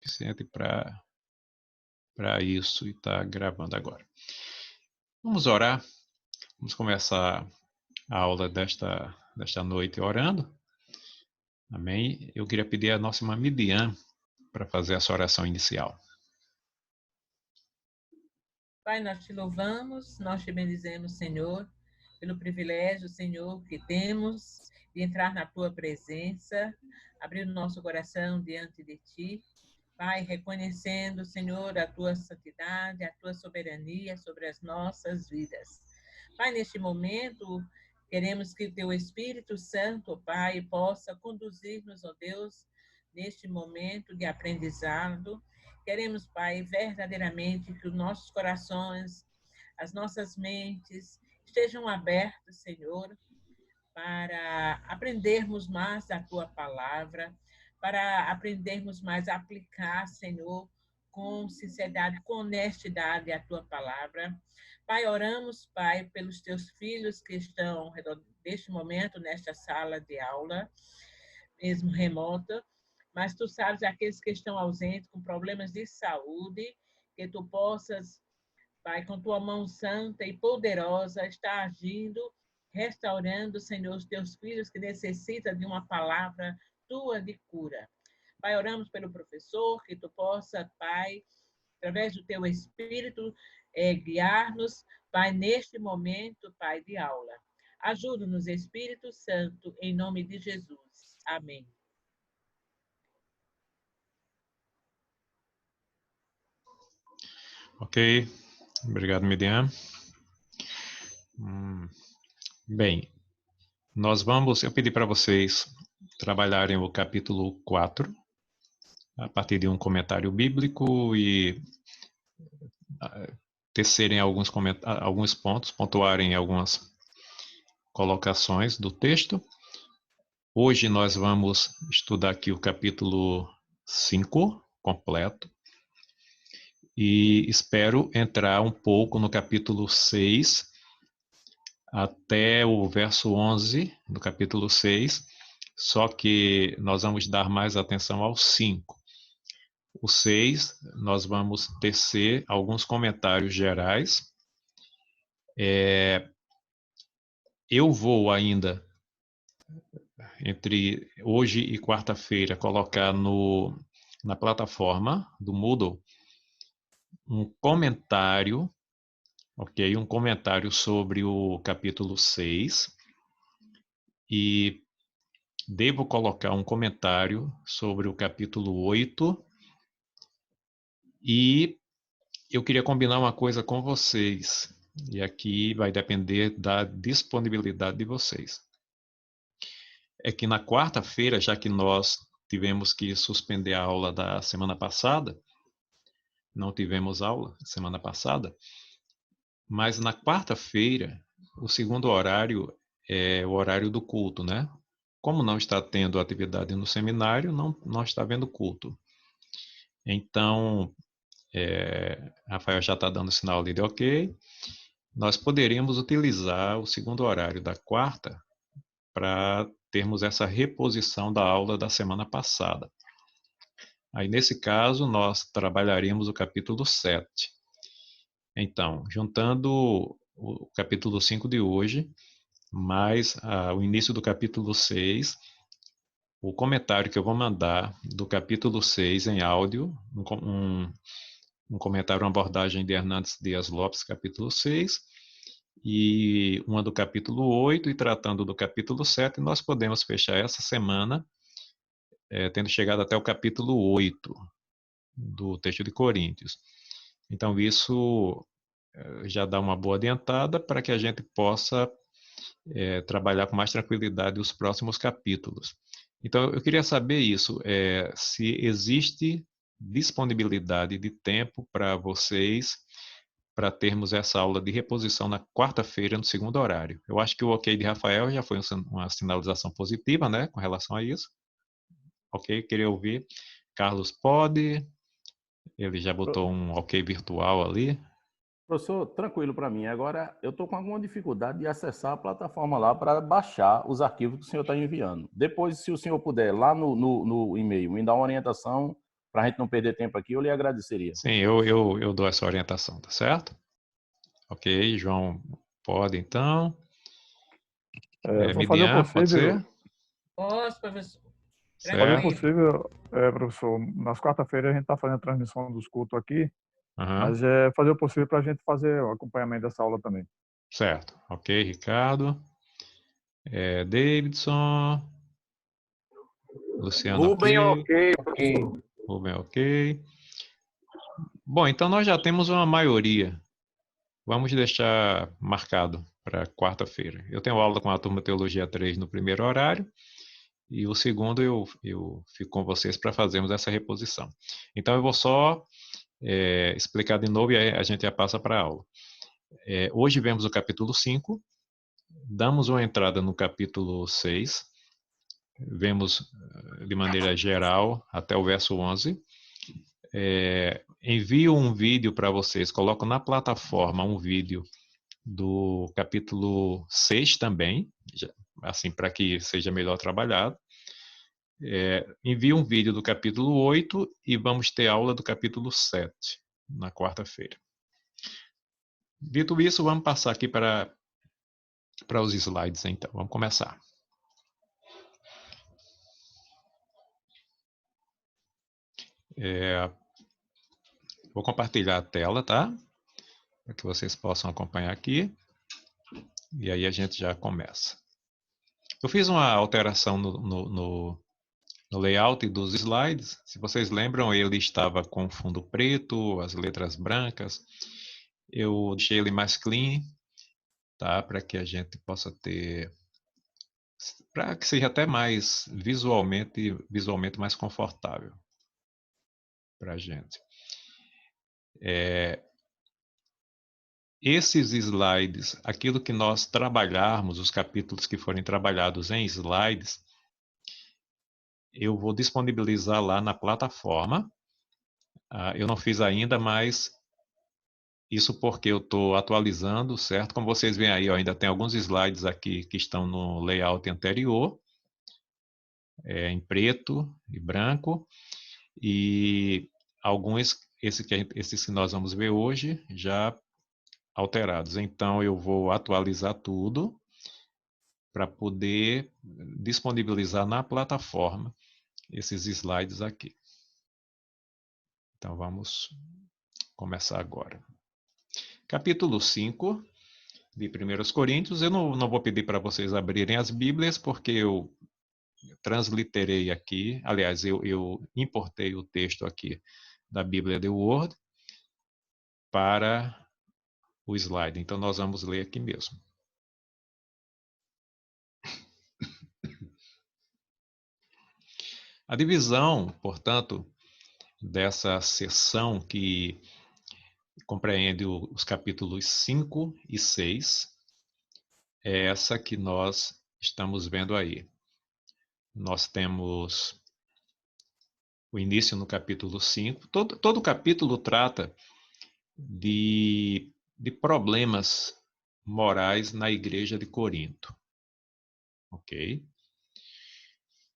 suficiente para isso e está gravando agora. Vamos orar. Vamos começar a aula desta noite orando. Amém? Eu queria pedir a nossa irmã Midian para fazer essa oração inicial. Pai, nós te louvamos, nós te bendizemos, Senhor, pelo privilégio, Senhor, que temos de entrar na tua presença, abrir o nosso coração diante de ti. Pai, reconhecendo, Senhor, a tua santidade, a tua soberania sobre as nossas vidas. Pai, neste momento, queremos que o teu Espírito Santo, Pai, possa conduzir-nos, ó Deus, neste momento de aprendizado. Queremos, Pai, verdadeiramente que os nossos corações, as nossas mentes estejam abertos, Senhor, para aprendermos mais da tua palavra, para aprendermos mais a aplicar, Senhor, com sinceridade, com honestidade a tua palavra. Pai, oramos, Pai, pelos teus filhos que estão neste momento nesta sala de aula, mesmo remota, mas tu sabes aqueles que estão ausentes com problemas de saúde, que tu possas, Pai, com tua mão santa e poderosa, estar agindo, restaurando, Senhor, os teus filhos que necessitam de uma palavra tua de cura. Pai, oramos pelo professor, que tu possa, Pai, através do teu Espírito, guiar-nos, Pai, neste momento, Pai, de aula. Ajuda-nos, Espírito Santo, em nome de Jesus. Amém. Ok, obrigado, Midian. Bem, eu pedi para vocês trabalharem o capítulo 4, a partir de um comentário bíblico e tecerem alguns pontos, pontuarem algumas colocações do texto. Hoje nós vamos estudar aqui o capítulo 5 completo e espero entrar um pouco no capítulo 6 até o verso 11 do capítulo 6, só que nós vamos dar mais atenção ao 5. O 6, nós vamos tecer alguns comentários gerais. Eu vou ainda, entre hoje e quarta-feira, colocar na plataforma do Moodle um comentário, ok? Um comentário sobre o capítulo 6. E devo colocar um comentário sobre o capítulo 8. E eu queria combinar uma coisa com vocês. E aqui vai depender da disponibilidade de vocês. É que na quarta-feira, já que nós tivemos que suspender a aula da semana passada, não tivemos aula semana passada, mas na quarta-feira, o segundo horário é o horário do culto, né? Como não está tendo atividade no seminário, não está havendo culto. Então, Rafael já está dando sinal ali de ok. Nós poderíamos utilizar o segundo horário da quarta para termos essa reposição da aula da semana passada. Aí, nesse caso, nós trabalharíamos o capítulo 7. Então, juntando o capítulo 5 de hoje, mais o início do capítulo 6, o comentário que eu vou mandar do capítulo 6 em áudio, um comentário, uma abordagem de Hernandes Dias Lopes, capítulo 6, e uma do capítulo 8, e tratando do capítulo 7, nós podemos fechar essa semana tendo chegado até o capítulo 8 do texto de Coríntios. Então, isso já dá uma boa adiantada para que a gente possa trabalhar com mais tranquilidade os próximos capítulos. Então, eu queria saber isso, se existe disponibilidade de tempo para vocês para termos essa aula de reposição na quarta-feira, no segundo horário. Eu acho que o ok de Rafael já foi uma sinalização positiva, né, com relação a isso. Ok, queria ouvir. Carlos pode, ele já botou um ok virtual ali. Professor, tranquilo para mim. Agora, eu estou com alguma dificuldade de acessar a plataforma lá para baixar os arquivos que o senhor está enviando. Depois, se o senhor puder, lá no e-mail, me dar uma orientação para a gente não perder tempo aqui, eu lhe agradeceria. Sim, eu dou essa orientação, tá certo? Ok, João, pode então. Eu vou fazer o Midian, pode possível. ser? Posso, professor? Fazer o Certo. Tranquilo. possível, professor. Nas quarta-feiras a gente está fazendo a transmissão dos cultos aqui, Aham, mas é fazer o possível para a gente fazer o acompanhamento dessa aula também. certo. Ok, Ricardo. Davidson. Luciano, Rubem, ok. ok, ok. Rubem, ok. Bom, então nós já temos uma maioria. Vamos deixar marcado para quarta-feira. Eu tenho aula com a turma Teologia 3 no primeiro horário e o segundo eu fico com vocês para fazermos essa reposição. Então eu vou só explicar de novo e aí a gente já passa para a aula. Hoje vemos o capítulo 5, damos uma entrada no capítulo 6, vemos de maneira geral até o verso 11. Envio um vídeo para vocês, coloco na plataforma um vídeo do capítulo 6 também, assim, para que seja melhor trabalhado. Envio um vídeo do capítulo 8 e vamos ter aula do capítulo 7 na quarta-feira. Dito isso, vamos passar aqui para os slides, então. Vamos começar. Vou compartilhar a tela, tá? Para que vocês possam acompanhar aqui. E aí a gente já começa. Eu fiz uma alteração no layout dos slides. Se vocês lembram, ele estava com fundo preto, as letras brancas. Eu deixei ele mais clean, tá? Para que a gente possa ter, para que seja até mais visualmente mais confortável para a gente. Esses slides, aquilo que nós trabalharmos, os capítulos que forem trabalhados em slides, eu vou disponibilizar lá na plataforma. Eu não fiz ainda, mas isso porque eu estou atualizando, certo? Como vocês veem aí, ainda tem alguns slides aqui que estão no layout anterior, em preto e branco, e alguns, esses que nós vamos ver hoje, já alterados. Então, eu vou atualizar tudo para poder disponibilizar na plataforma esses slides aqui. Então, vamos começar agora. Capítulo 5 de 1 Coríntios. Eu não vou pedir para vocês abrirem as Bíblias, porque eu transliterei aqui. Aliás, eu importei o texto aqui da Bíblia The Word para o slide. Então, nós vamos ler aqui mesmo. A divisão, portanto, dessa seção que compreende os capítulos 5 e 6, é essa que nós estamos vendo aí. Nós temos o início no capítulo 5. Todo capítulo trata de problemas morais na igreja de Corinto. Ok?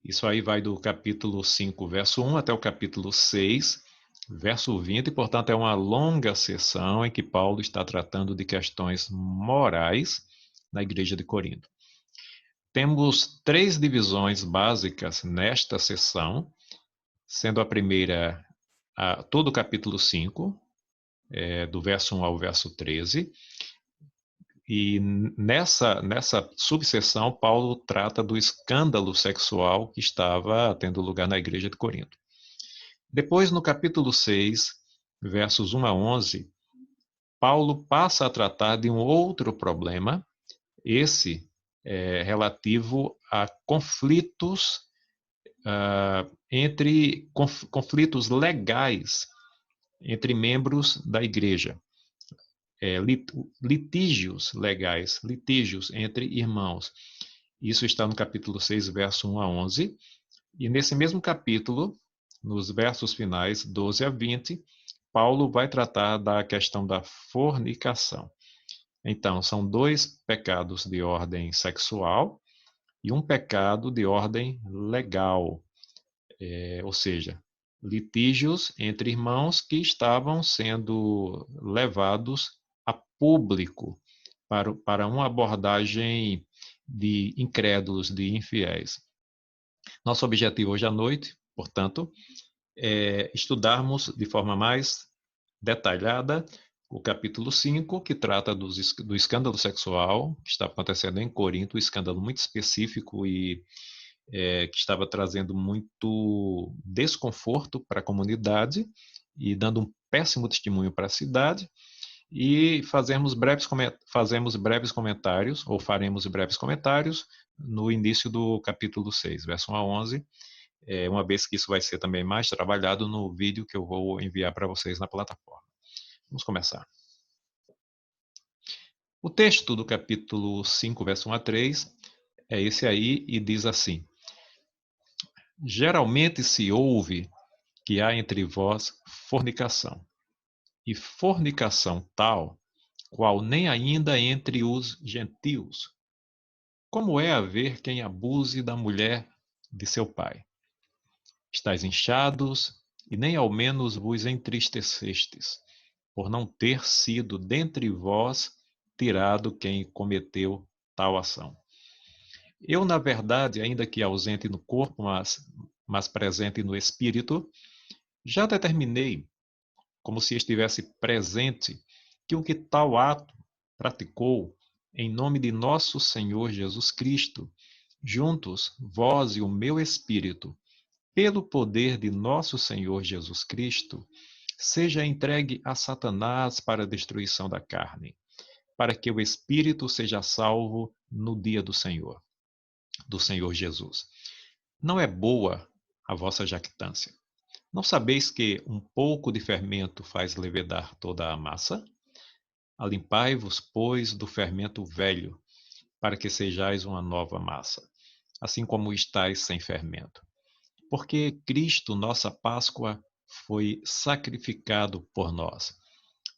Isso aí vai do capítulo 5, verso 1 até o capítulo 6, verso 20, e, portanto, é uma longa sessão em que Paulo está tratando de questões morais na igreja de Corinto. Temos 3 divisões básicas nesta sessão, sendo a primeira todo o capítulo 5, do verso 1 ao verso 13. E nessa subseção, Paulo trata do escândalo sexual que estava tendo lugar na igreja de Corinto. Depois, no capítulo 6, versos 1 a 11, Paulo passa a tratar de um outro problema, esse relativo a conflitos conflitos legais entre membros da igreja. Litígios legais, litígios entre irmãos. Isso está no capítulo 6, verso 1 a 11. E nesse mesmo capítulo, nos versos finais, 12 a 20, Paulo vai tratar da questão da fornicação. Então, são 2 pecados de ordem sexual e um pecado de ordem legal, ou seja, litígios entre irmãos que estavam sendo levados a público para uma abordagem de incrédulos, de infiéis. Nosso objetivo hoje à noite, portanto, é estudarmos de forma mais detalhada o capítulo 5, que trata do escândalo sexual que está acontecendo em Corinto, um escândalo muito específico e que estava trazendo muito desconforto para a comunidade e dando um péssimo testemunho para a cidade. E fazemos breves comentários, ou faremos breves comentários, no início do capítulo 6, verso 1 a 11, uma vez que isso vai ser também mais trabalhado no vídeo que eu vou enviar para vocês na plataforma. Vamos começar. O texto do capítulo 5, verso 1 a 3, é esse aí e diz assim: Geralmente se ouve que há entre vós fornicação, e fornicação tal, qual nem ainda entre os gentios. Como é haver quem abuse da mulher de seu pai? Estais inchados, e nem ao menos vos entristecestes, por não ter sido dentre vós tirado quem cometeu tal ação. Eu, na verdade, ainda que ausente no corpo, mas presente no espírito, já determinei, como se estivesse presente, que o que tal ato praticou, em nome de nosso Senhor Jesus Cristo, juntos, vós e o meu espírito, pelo poder de nosso Senhor Jesus Cristo, seja entregue a Satanás para a destruição da carne, para que o espírito seja salvo no dia do Senhor Jesus. Não é boa a vossa jactância. Não sabeis que um pouco de fermento faz levedar toda a massa? Alimpai-vos, pois, do fermento velho, para que sejais uma nova massa, assim como estáis sem fermento. Porque Cristo, nossa Páscoa, foi sacrificado por nós,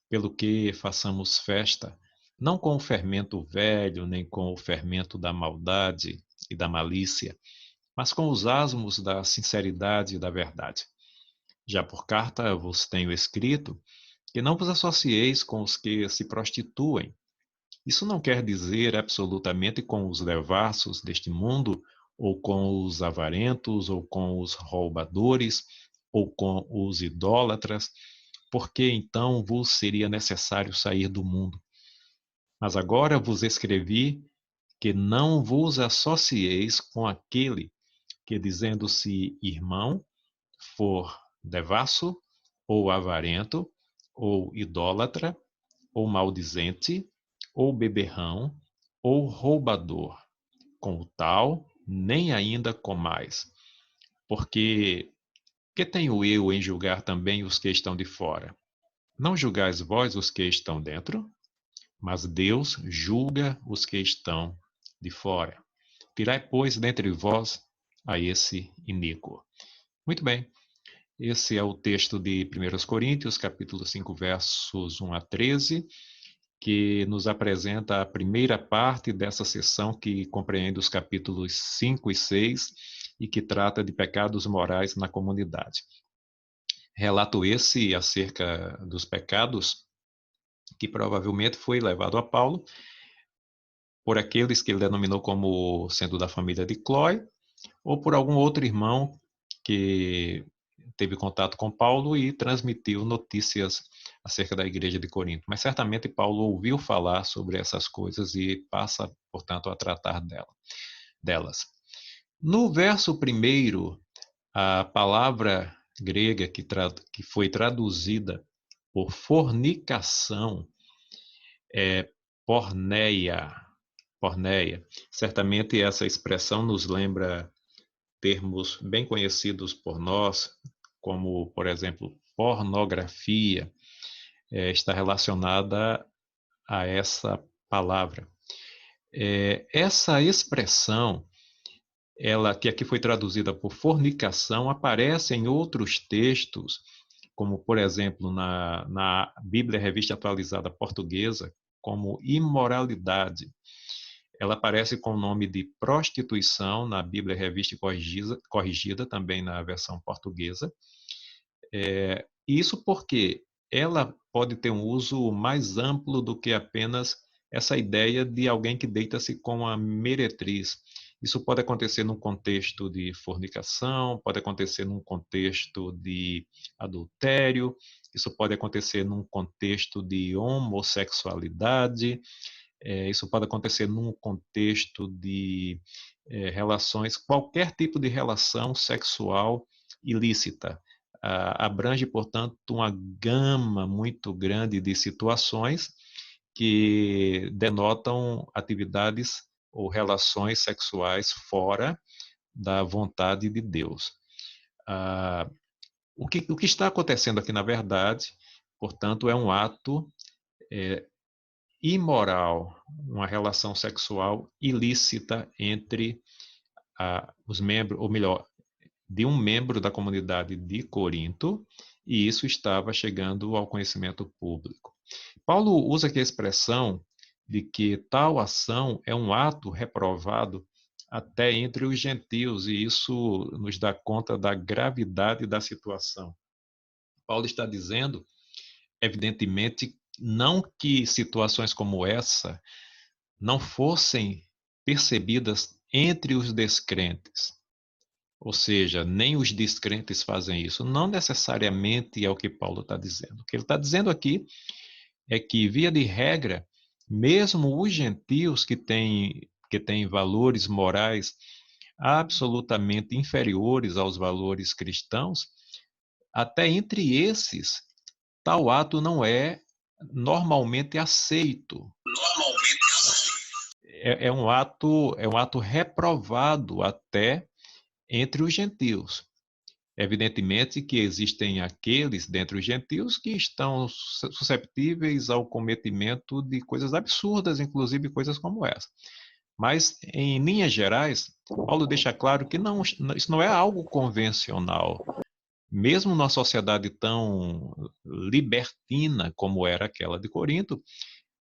pelo que façamos festa, não com o fermento velho, nem com o fermento da maldade e da malícia, mas com os asmos da sinceridade e da verdade. Já por carta vos tenho escrito que não vos associeis com os que se prostituem. Isso não quer dizer absolutamente com os devassos deste mundo, ou com os avarentos, ou com os roubadores, ou com os idólatras, porque então vos seria necessário sair do mundo. Mas agora vos escrevi que não vos associeis com aquele que, dizendo-se irmão, for devasso, ou avarento, ou idólatra, ou maldizente, ou beberrão, ou roubador. Com o tal, nem ainda comais. Porque que tenho eu em julgar também os que estão de fora? Não julgais vós os que estão dentro? Mas Deus julga os que estão de fora. Tirai, pois, dentre vós a esse iníquo. Muito bem. Esse é o texto de 1 Coríntios, capítulo 5, versos 1 a 13, que nos apresenta a primeira parte dessa sessão que compreende os capítulos 5 e 6 e que trata de pecados morais na comunidade. Relato esse acerca dos pecados que provavelmente foi levado a Paulo por aqueles que ele denominou como sendo da família de Clói, ou por algum outro irmão que teve contato com Paulo e transmitiu notícias acerca da igreja de Corinto. Mas certamente Paulo ouviu falar sobre essas coisas e passa, portanto, a tratar delas. No verso 1, a palavra grega que foi traduzida por fornicação é porneia. Porneia. Certamente essa expressão nos lembra termos bem conhecidos por nós, como, por exemplo, pornografia, está relacionada a essa palavra. Essa expressão, ela que aqui foi traduzida por fornicação, aparece em outros textos, como, por exemplo, na Bíblia Revista Atualizada Portuguesa, como imoralidade. Ela aparece com o nome de prostituição na Bíblia Revista Corrigida, também na versão portuguesa. Isso porque ela pode ter um uso mais amplo do que apenas essa ideia de alguém que deita-se com a meretriz. Isso pode acontecer num contexto de fornicação, pode acontecer num contexto de adultério, isso pode acontecer num contexto de homossexualidade, isso pode acontecer num contexto de relações, qualquer tipo de relação sexual ilícita. Abrange, portanto, uma gama muito grande de situações que denotam atividades ou relações sexuais fora da vontade de Deus. O que está acontecendo aqui, na verdade, portanto, é um ato imoral, uma relação sexual ilícita entre os membros, ou melhor, de um membro da comunidade de Corinto, e isso estava chegando ao conhecimento público. Paulo usa aqui a expressão de que tal ação é um ato reprovado até entre os gentios, e isso nos dá conta da gravidade da situação. Paulo está dizendo, evidentemente, não que situações como essa não fossem percebidas entre os descrentes. Ou seja, nem os descrentes fazem isso. Não necessariamente é o que Paulo está dizendo. O que ele está dizendo aqui é que, via de regra, mesmo os gentios que têm valores morais absolutamente inferiores aos valores cristãos, até entre esses, tal ato não é normalmente aceito. É um ato reprovado até entre os gentios. Evidentemente que existem aqueles dentre os gentios que estão susceptíveis ao cometimento de coisas absurdas, inclusive coisas como essa. Mas, em linhas gerais, Paulo deixa claro que isso não é algo convencional. Mesmo numa sociedade tão libertina como era aquela de Corinto,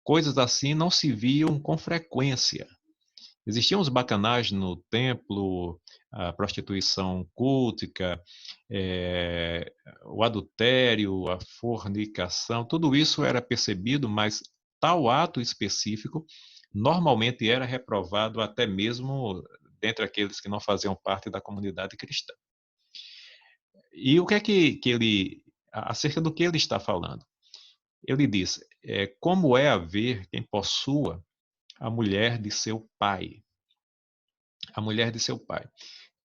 coisas assim não se viam com frequência. Existiam os bacanais no templo, a prostituição cultica, o adultério, a fornicação, tudo isso era percebido, mas tal ato específico normalmente era reprovado até mesmo dentre aqueles que não faziam parte da comunidade cristã. E o que é que ele, acerca do que ele está falando? Ele diz, como é haver quem possua a mulher de seu pai? A mulher de seu pai.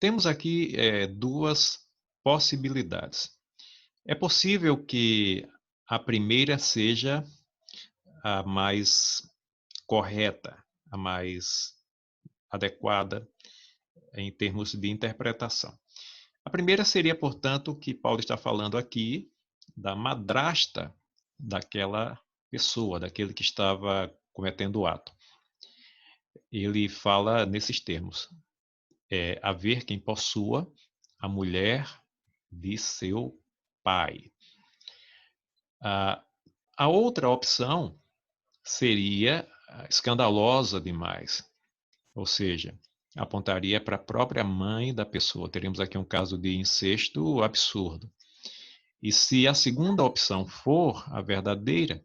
Temos aqui duas possibilidades. É possível que a primeira seja a mais correta, a mais adequada em termos de interpretação. A primeira seria, portanto, que Paulo está falando aqui da madrasta daquela pessoa, daquele que estava cometendo o ato. Ele fala nesses termos: haver quem possua a mulher de seu pai. A outra opção seria escandalosa demais, ou seja, apontaria para a própria mãe da pessoa. Teríamos aqui um caso de incesto absurdo. E se a segunda opção for a verdadeira,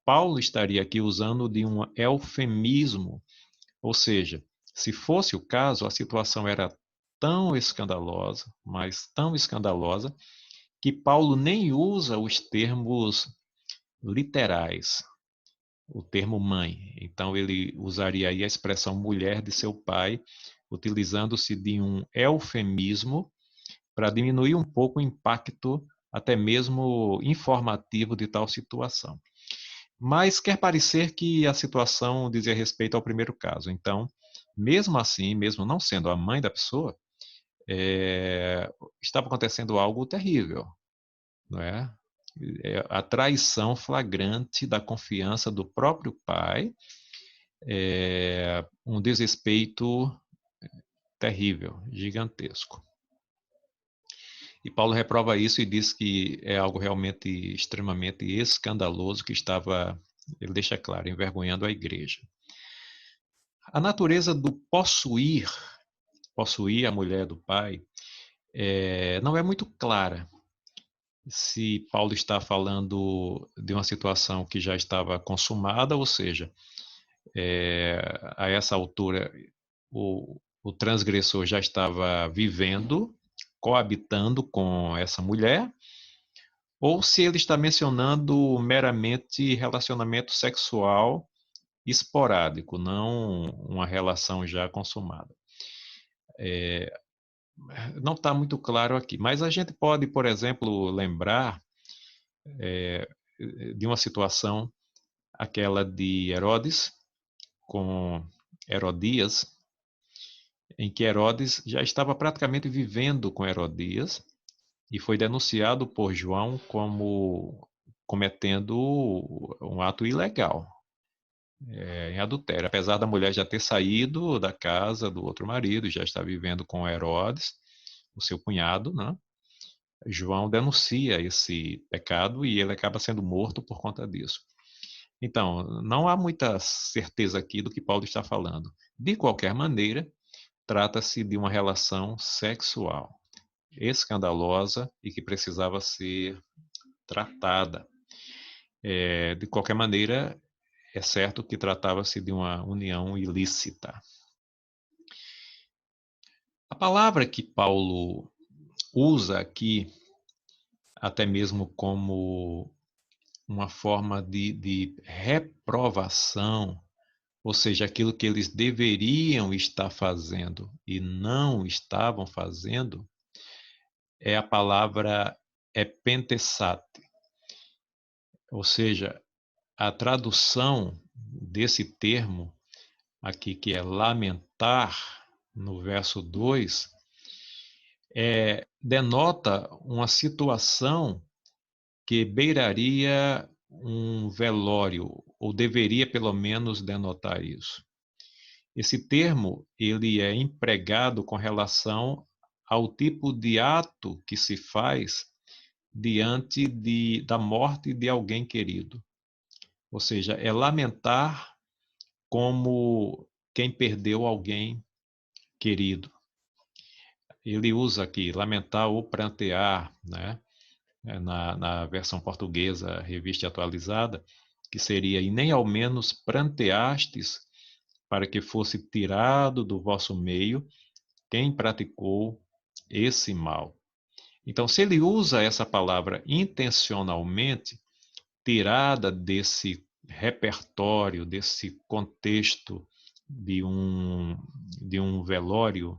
Paulo estaria aqui usando de um eufemismo, ou seja, se fosse o caso, a situação era tão escandalosa, mas tão escandalosa, que Paulo nem usa os termos literais, o termo mãe. Então, ele usaria aí a expressão mulher de seu pai, utilizando-se de um eufemismo para diminuir um pouco o impacto, até mesmo informativo, de tal situação. Mas quer parecer que a situação dizia respeito ao primeiro caso. Então, mesmo assim, mesmo não sendo a mãe da pessoa, estava acontecendo algo terrível, não é? A traição flagrante da confiança do próprio pai, um desrespeito terrível, gigantesco. E Paulo reprova isso e diz que é algo realmente extremamente escandaloso que estava, ele deixa claro, envergonhando a igreja. A natureza do possuir a mulher do pai, não é muito clara. se Paulo está falando de uma situação que já estava consumada, ou seja, a essa altura o transgressor já estava vivendo, coabitando com essa mulher, ou se ele está mencionando meramente relacionamento sexual esporádico, não uma relação já consumada. Não está muito claro aqui, mas a gente pode, por exemplo, lembrar de uma situação, aquela de Herodes com Herodias, em que Herodes já estava praticamente vivendo com Herodias e foi denunciado por João como cometendo um ato ilegal, em adultério. Apesar da mulher já ter saído da casa do outro marido, já está vivendo com Herodes, o seu cunhado, né? João denuncia esse pecado e ele acaba sendo morto por conta disso. Então, não há muita certeza aqui do que Paulo está falando. De qualquer maneira, trata-se de uma relação sexual escandalosa e que precisava ser tratada. De qualquer maneira, é certo que tratava-se de uma união ilícita. A palavra que Paulo usa aqui, até mesmo como uma forma de reprovação, ou seja, aquilo que eles deveriam estar fazendo e não estavam fazendo, é a palavra epentessate. Ou seja, a tradução desse termo aqui, que é lamentar, no verso 2, denota uma situação que beiraria um velório, ou deveria pelo menos denotar isso. Esse termo ele é empregado com relação ao tipo de ato que se faz diante da morte de alguém querido. Ou seja, é lamentar como quem perdeu alguém querido. Ele usa aqui lamentar ou prantear, né? Na versão portuguesa, revista atualizada, que seria: e nem ao menos pranteastes para que fosse tirado do vosso meio quem praticou esse mal. Então, se ele usa essa palavra intencionalmente, tirada desse repertório, desse contexto de um velório,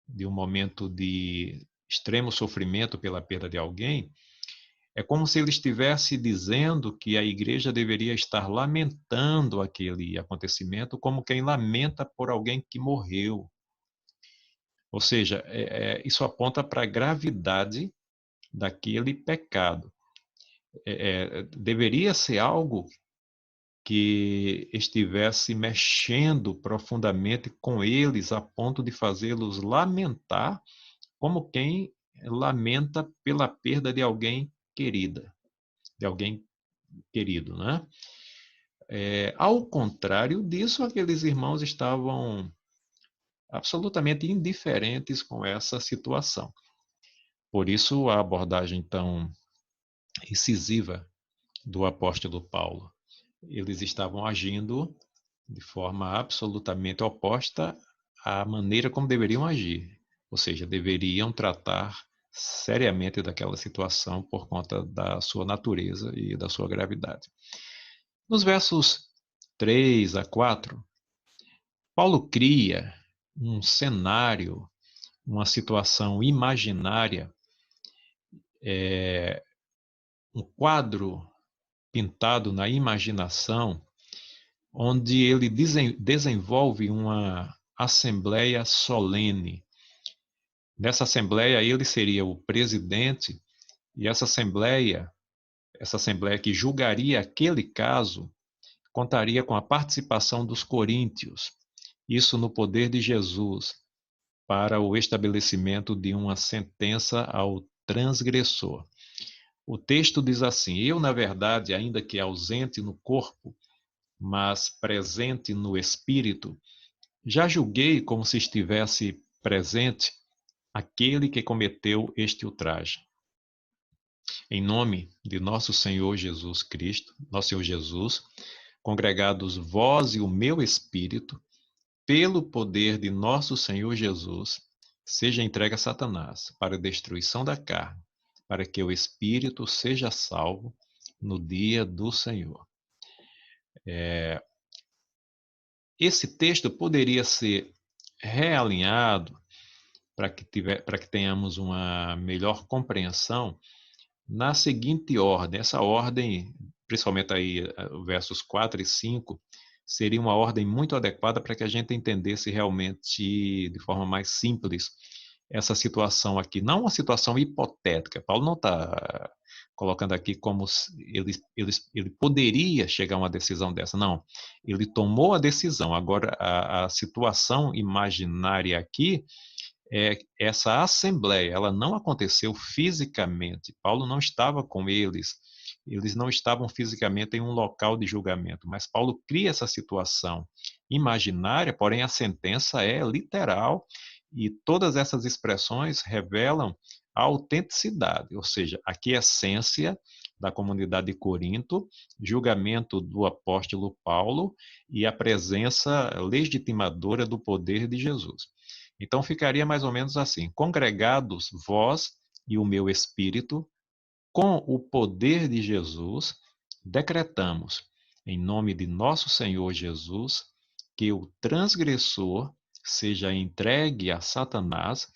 de um momento de extremo sofrimento pela perda de alguém, é como se ele estivesse dizendo que a igreja deveria estar lamentando aquele acontecimento como quem lamenta por alguém que morreu. Ou seja, isso aponta para a gravidade daquele pecado. Deveria ser algo que estivesse mexendo profundamente com eles a ponto de fazê-los lamentar como quem lamenta pela perda de alguém querida, de alguém querido, né? Ao contrário disso, aqueles irmãos estavam absolutamente indiferentes com essa situação. Por isso, a abordagem tão incisiva do apóstolo Paulo. Eles estavam agindo de forma absolutamente oposta à maneira como deveriam agir. Ou seja, deveriam tratar seriamente daquela situação por conta da sua natureza e da sua gravidade. Nos versos 3 a 4, Paulo cria um cenário, uma situação imaginária, um quadro pintado na imaginação, onde ele desenvolve uma assembleia solene. Nessa assembleia, ele seria o presidente, e essa assembleia que julgaria aquele caso, contaria com a participação dos coríntios, isso no poder de Jesus, para o estabelecimento de uma sentença ao transgressor. O texto diz assim: eu, na verdade, ainda que ausente no corpo, mas presente no espírito, já julguei como se estivesse presente aquele que cometeu este ultraje. Em nome de nosso Senhor Jesus Cristo, nosso Senhor Jesus, congregados vós e o meu espírito, pelo poder de nosso Senhor Jesus, seja entregue a Satanás para a destruição da carne, para que o espírito seja salvo no dia do Senhor. Esse texto poderia ser realinhado para que tenhamos uma melhor compreensão na seguinte ordem. Essa ordem, principalmente aí, versos 4 e 5, seria uma ordem muito adequada para que a gente entendesse realmente de forma mais simples essa situação aqui. Não uma situação hipotética. Paulo não está colocando aqui como ele poderia chegar a uma decisão dessa. Não, ele tomou a decisão. Agora, a situação imaginária aqui essa assembleia, ela não aconteceu fisicamente. Paulo não estava com eles não estavam fisicamente em um local de julgamento, mas Paulo cria essa situação imaginária, porém a sentença é literal e todas essas expressões revelam a autenticidade, ou seja, a quiescência da comunidade de Corinto, julgamento do apóstolo Paulo e a presença legitimadora do poder de Jesus. Então ficaria mais ou menos assim: congregados vós e o meu espírito, com o poder de Jesus, decretamos, em nome de nosso Senhor Jesus, que o transgressor seja entregue a Satanás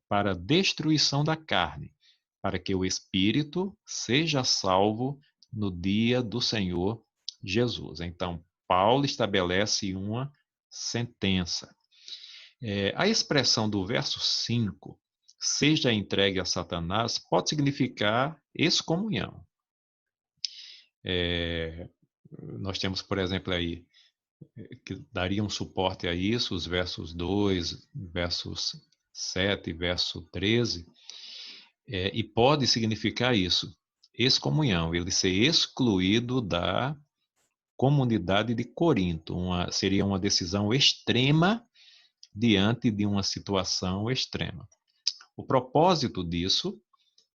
para a destruição da carne, para que o espírito seja salvo no dia do Senhor Jesus. Então, Paulo estabelece uma sentença. A expressão do verso 5, seja entregue a Satanás, pode significar excomunhão. Nós temos, por exemplo, aí, que daria um suporte a isso, os versos 2, versos 7, verso 13, e pode significar isso, excomunhão, ele ser excluído da comunidade de Corinto, seria uma decisão extrema diante de uma situação extrema. O propósito disso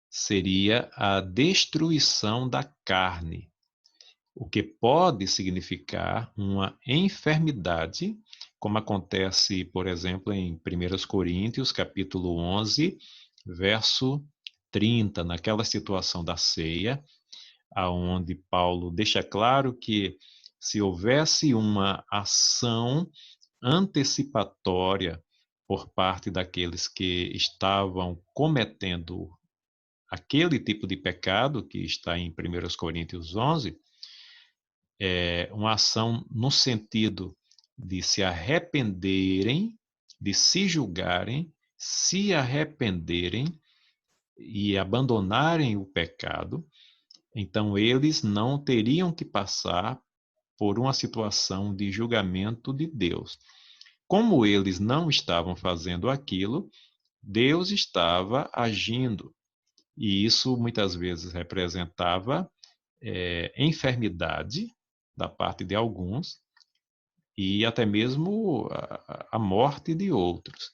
seria a destruição da carne, o que pode significar uma enfermidade, como acontece, por exemplo, em 1 Coríntios, capítulo 11, verso 30, naquela situação da ceia, aonde Paulo deixa claro que se houvesse uma ação antecipatória por parte daqueles que estavam cometendo aquele tipo de pecado que está em 1 Coríntios 11, uma ação no sentido de se arrependerem, de se julgarem, se arrependerem e abandonarem o pecado, então eles não teriam que passar por uma situação de julgamento de Deus. Como eles não estavam fazendo aquilo, Deus estava agindo. E isso muitas vezes representava enfermidade da parte de alguns e até mesmo a morte de outros.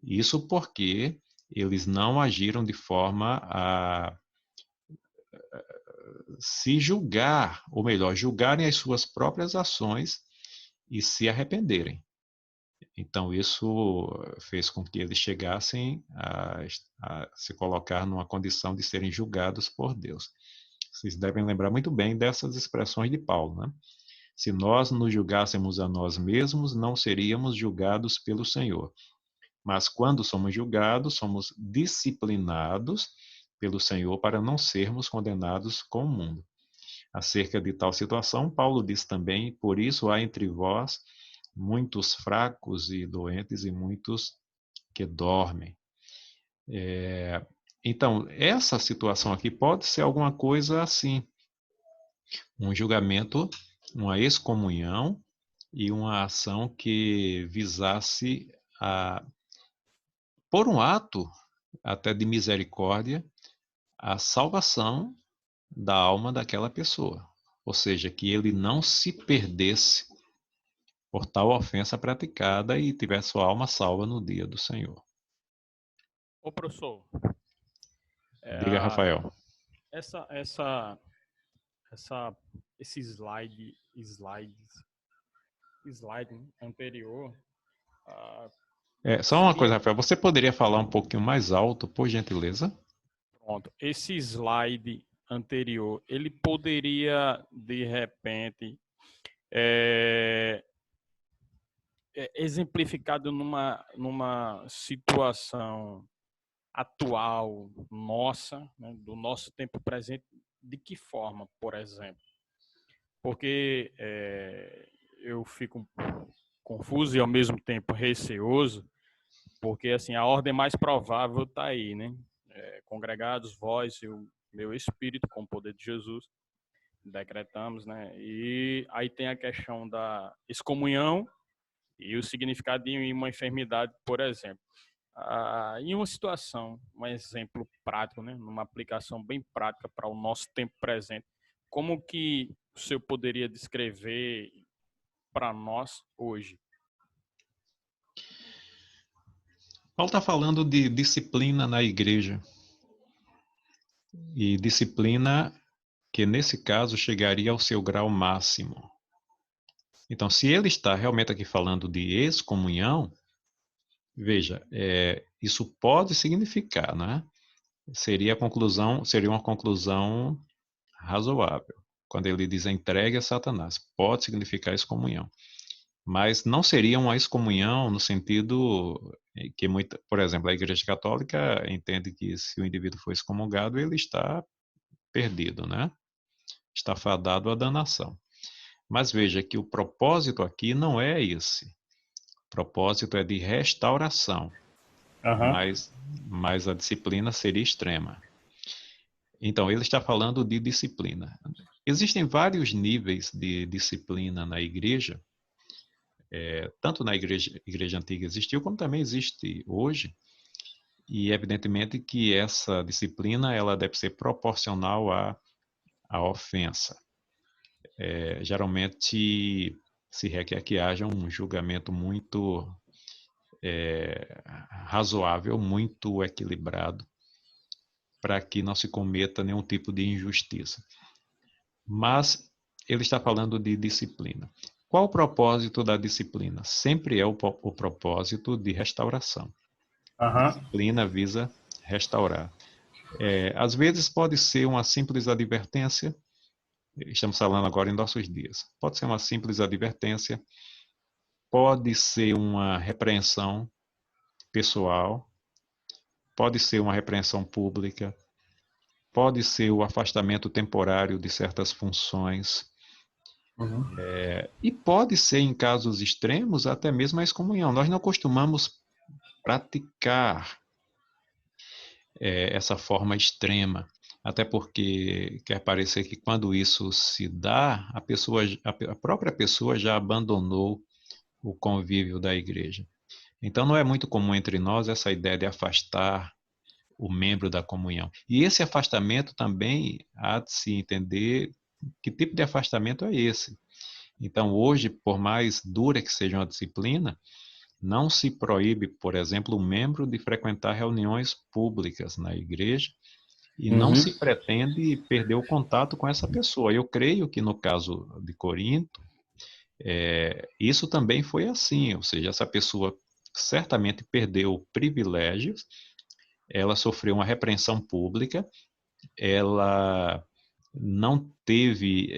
Isso porque eles não agiram de forma a se julgar, ou melhor, julgarem as suas próprias ações e se arrependerem. Então, isso fez com que eles chegassem a se colocar numa condição de serem julgados por Deus. Vocês devem lembrar muito bem dessas expressões de Paulo, né? Se nós nos julgássemos a nós mesmos, não seríamos julgados pelo Senhor. Mas quando somos julgados, somos disciplinados pelo Senhor para não sermos condenados com o mundo. Acerca de tal situação, Paulo diz também: por isso há entre vós muitos fracos e doentes e muitos que dormem. Então, essa situação aqui pode ser alguma coisa assim: um julgamento, uma excomunhão e uma ação que visasse, por um ato até de misericórdia, a salvação da alma daquela pessoa. Ou seja, que ele não se perdesse por tal ofensa praticada e tivesse sua alma salva no dia do Senhor. Ô, professor, Diga, Rafael. essa, esse slide anterior, Só uma seria, coisa, Rafael, você poderia falar um pouquinho mais alto, por gentileza? pronto, esse slide anterior, ele poderia, de repente, exemplificado numa situação atual nossa, né, do nosso tempo presente, de que forma, por exemplo? Porque eu fico confuso e ao mesmo tempo receoso, porque assim a ordem mais provável está aí, né? Congregados, vós e o meu espírito, com o poder de Jesus, decretamos, né? E aí tem a questão da excomunhão e o significado de uma enfermidade, por exemplo. Em uma situação, um exemplo prático, né? Numa aplicação bem prática para o nosso tempo presente, como que o senhor poderia descrever para nós hoje? Paulo está falando de disciplina na igreja. E disciplina que, nesse caso, chegaria ao seu grau máximo. Então, se ele está realmente aqui falando de excomunhão, veja, isso pode significar, né? Seria uma conclusão razoável. Quando ele diz entregue a Satanás, pode significar excomunhão. Mas não seria uma excomunhão no sentido que, por exemplo, a Igreja Católica entende que se o indivíduo for excomungado, ele está perdido, né? Está fadado à danação. Mas veja que o propósito aqui não é esse. O propósito é de restauração, mas a disciplina seria extrema. Então, ele está falando de disciplina. Existem vários níveis de disciplina na igreja, tanto na igreja antiga existiu, como também existe hoje, e evidentemente que essa disciplina ela deve ser proporcional à ofensa. Geralmente se requer que haja um julgamento muito razoável, muito equilibrado, para que não se cometa nenhum tipo de injustiça. Mas ele está falando de disciplina. Qual o propósito da disciplina? Sempre é o propósito de restauração. A disciplina visa restaurar. Às vezes pode ser uma simples advertência, estamos falando agora em nossos dias. Pode ser uma simples advertência, pode ser uma repreensão pessoal, pode ser uma repreensão pública, pode ser o afastamento temporário de certas funções, e pode ser, em casos extremos, até mesmo a excomunhão. Nós não costumamos praticar essa forma extrema, até porque quer parecer que quando isso se dá, a própria pessoa já abandonou o convívio da igreja. Então não é muito comum entre nós essa ideia de afastar o membro da comunhão. E esse afastamento também há de se entender que tipo de afastamento é esse. Então hoje, por mais dura que seja uma disciplina, não se proíbe, por exemplo, o membro de frequentar reuniões públicas na igreja e não se pretende perder o contato com essa pessoa. Eu creio que no caso de Corinto, isso também foi assim, ou seja, essa pessoa certamente perdeu privilégios, ela sofreu uma repreensão pública, ela não teve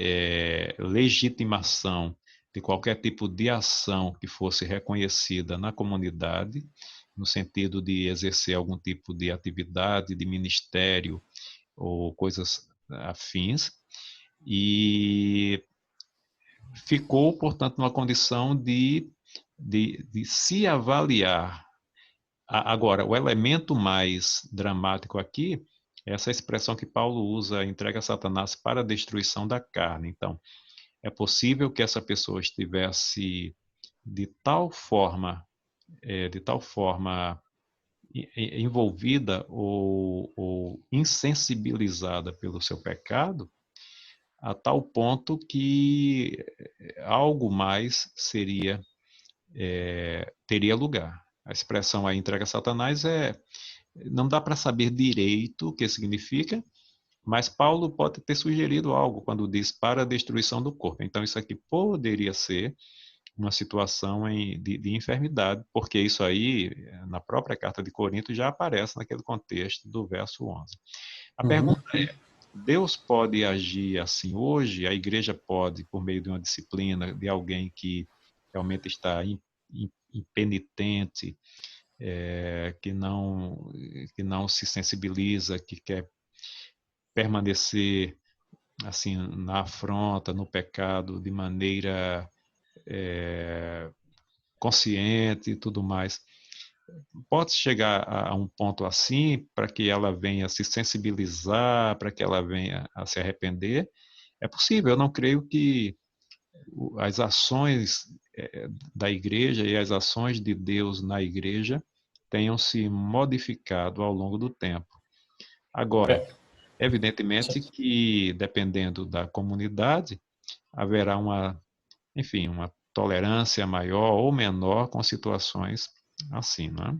legitimação de qualquer tipo de ação que fosse reconhecida na comunidade, no sentido de exercer algum tipo de atividade, de ministério ou coisas afins, e ficou, portanto, numa condição de se avaliar. Agora, o elemento mais dramático aqui é essa expressão que Paulo usa, entrega a Satanás para a destruição da carne. Então, é possível que essa pessoa estivesse de tal forma envolvida ou insensibilizada pelo seu pecado, a tal ponto que algo mais teria lugar. A expressão aí entrega a Satanás não dá para saber direito o que significa, Mas Paulo pode ter sugerido algo quando diz para a destruição do corpo. Então, isso aqui poderia ser uma situação de enfermidade, porque isso aí, na própria carta de Corinto, já aparece naquele contexto do verso 11. A pergunta é, Deus pode agir assim hoje? A igreja pode, por meio de uma disciplina, de alguém que realmente está impenitente, que não se sensibiliza, que quer permanecer assim na afronta, no pecado, de maneira consciente e tudo mais. Pode chegar a um ponto assim para que ela venha se sensibilizar, para que ela venha a se arrepender? É possível. Eu não creio que as ações da igreja e as ações de Deus na igreja tenham se modificado ao longo do tempo. Agora, evidentemente que, dependendo da comunidade, haverá uma tolerância maior ou menor com situações assim, não é?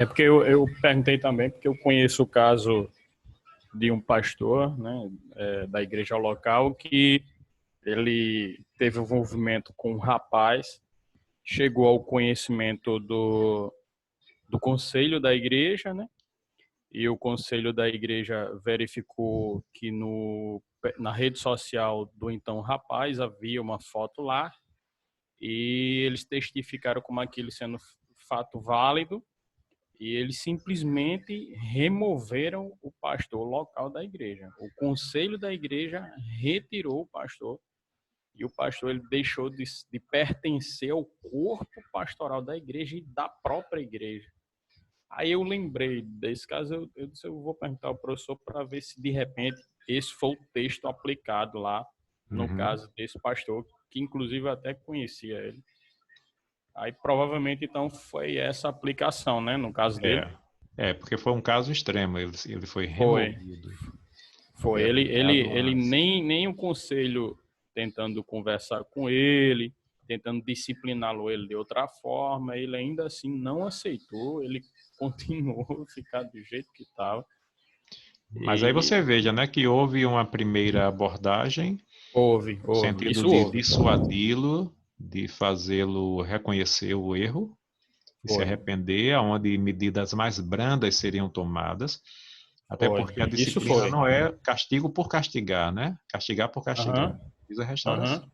É porque eu perguntei também, porque eu conheço o caso de um pastor, né, da igreja local, que ele teve um envolvimento com um rapaz, chegou ao conhecimento do conselho da igreja, né, e o conselho da igreja verificou que na rede social do então rapaz havia uma foto lá, e eles testificaram como aquilo sendo fato válido, e eles simplesmente removeram o pastor local da igreja. O conselho da igreja retirou o pastor, e o pastor ele deixou de pertencer ao corpo pastoral da igreja e da própria igreja. Aí eu lembrei desse caso, eu disse, eu vou perguntar ao professor para ver se de repente esse foi o texto aplicado lá, no caso desse pastor, que inclusive eu até conhecia ele. Aí provavelmente então foi essa aplicação, né, no caso dele. Porque foi um caso extremo, ele foi removido. Foi. Ele nem o conselho tentando conversar com ele, tentando discipliná-lo ele de outra forma, ele ainda assim não aceitou, ele continuou a ficar do jeito que estava. Mas aí você veja, né, que houve uma primeira abordagem, no sentido de dissuadi-lo, de fazê-lo reconhecer o erro, de se arrepender, onde medidas mais brandas seriam tomadas, até porque a disciplina não é castigo por castigar, né? Castigar por castigar. Precisa restauração.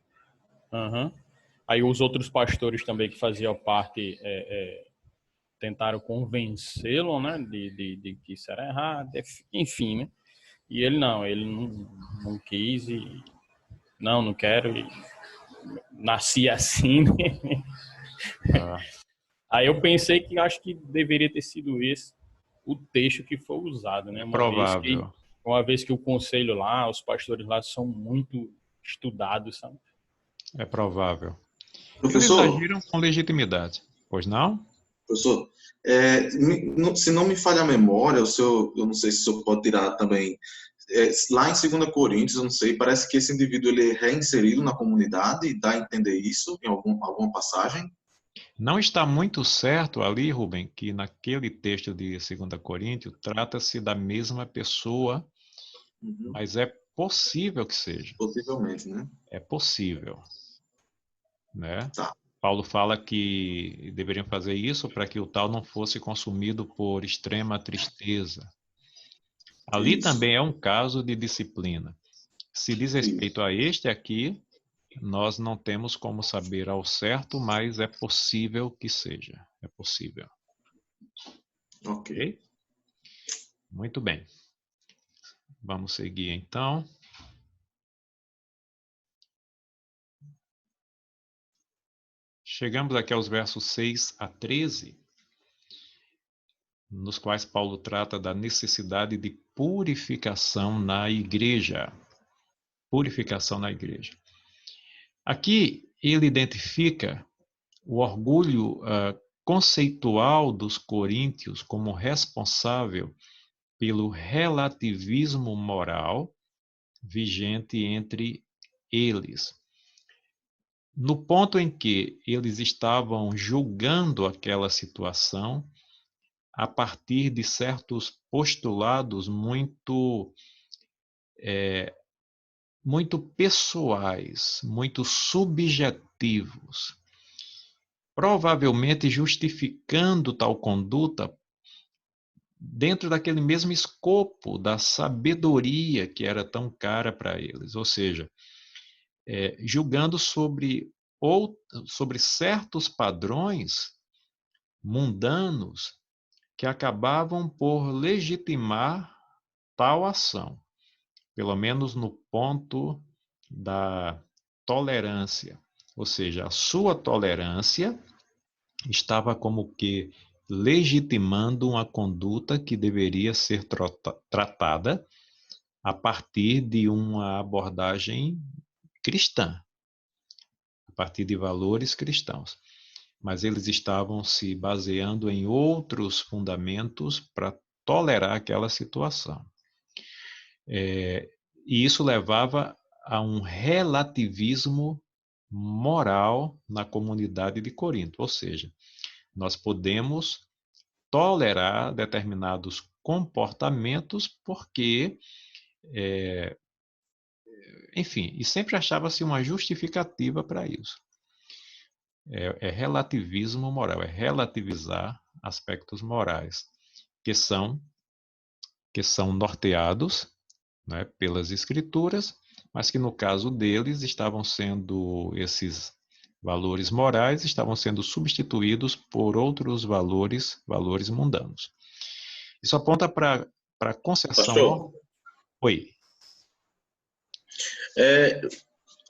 Aí os outros pastores também que faziam parte tentaram convencê-lo, né, de que isso era errado, enfim, né? E ele não quis e não quero, e nasci assim, né? Aí eu pensei que acho que deveria ter sido esse o texto que foi usado, né? Uma vez que o conselho lá, os pastores lá são muito estudados, sabe? É provável. Professor, eles agiram com legitimidade, pois não? Professor, se não me falha a memória, eu não sei se o senhor pode tirar também, lá em 2 Coríntios, eu não sei, parece que esse indivíduo ele é reinserido na comunidade, dá a entender isso em alguma passagem? Não está muito certo ali, Rubem, que naquele texto de 2 Coríntios trata-se da mesma pessoa, mas é possível que seja. Possivelmente, né? É possível. Né? Tá. Paulo fala que deveriam fazer isso para que o tal não fosse consumido por extrema tristeza. Ali também é um caso de disciplina. Se diz respeito a este aqui, nós não temos como saber ao certo, mas é possível que seja. É possível. Ok. Muito bem. Vamos seguir então. Chegamos aqui aos versos 6 a 13, nos quais Paulo trata da necessidade de purificação na igreja. Purificação na igreja. Aqui ele identifica o orgulho conceitual dos coríntios como responsável pelo relativismo moral vigente entre eles. No ponto em que eles estavam julgando aquela situação a partir de certos postulados muito muito pessoais, muito subjetivos, provavelmente justificando tal conduta dentro daquele mesmo escopo da sabedoria que era tão cara para eles, ou seja, julgando sobre certos padrões mundanos que acabavam por legitimar tal ação, pelo menos no ponto da tolerância. Ou seja, a sua tolerância estava como que legitimando uma conduta que deveria ser tratada a partir de uma abordagem cristã, a partir de valores cristãos. Mas eles estavam se baseando em outros fundamentos para tolerar aquela situação. E isso levava a um relativismo moral na comunidade de Corinto, ou seja, nós podemos tolerar determinados comportamentos porque, enfim, e sempre achava-se uma justificativa para isso. É relativismo moral, é relativizar aspectos morais que são norteados, né, pelas escrituras, mas que no caso deles esses valores morais estavam sendo substituídos por outros valores mundanos. Isso aponta para a concessão... Pastor? Oi.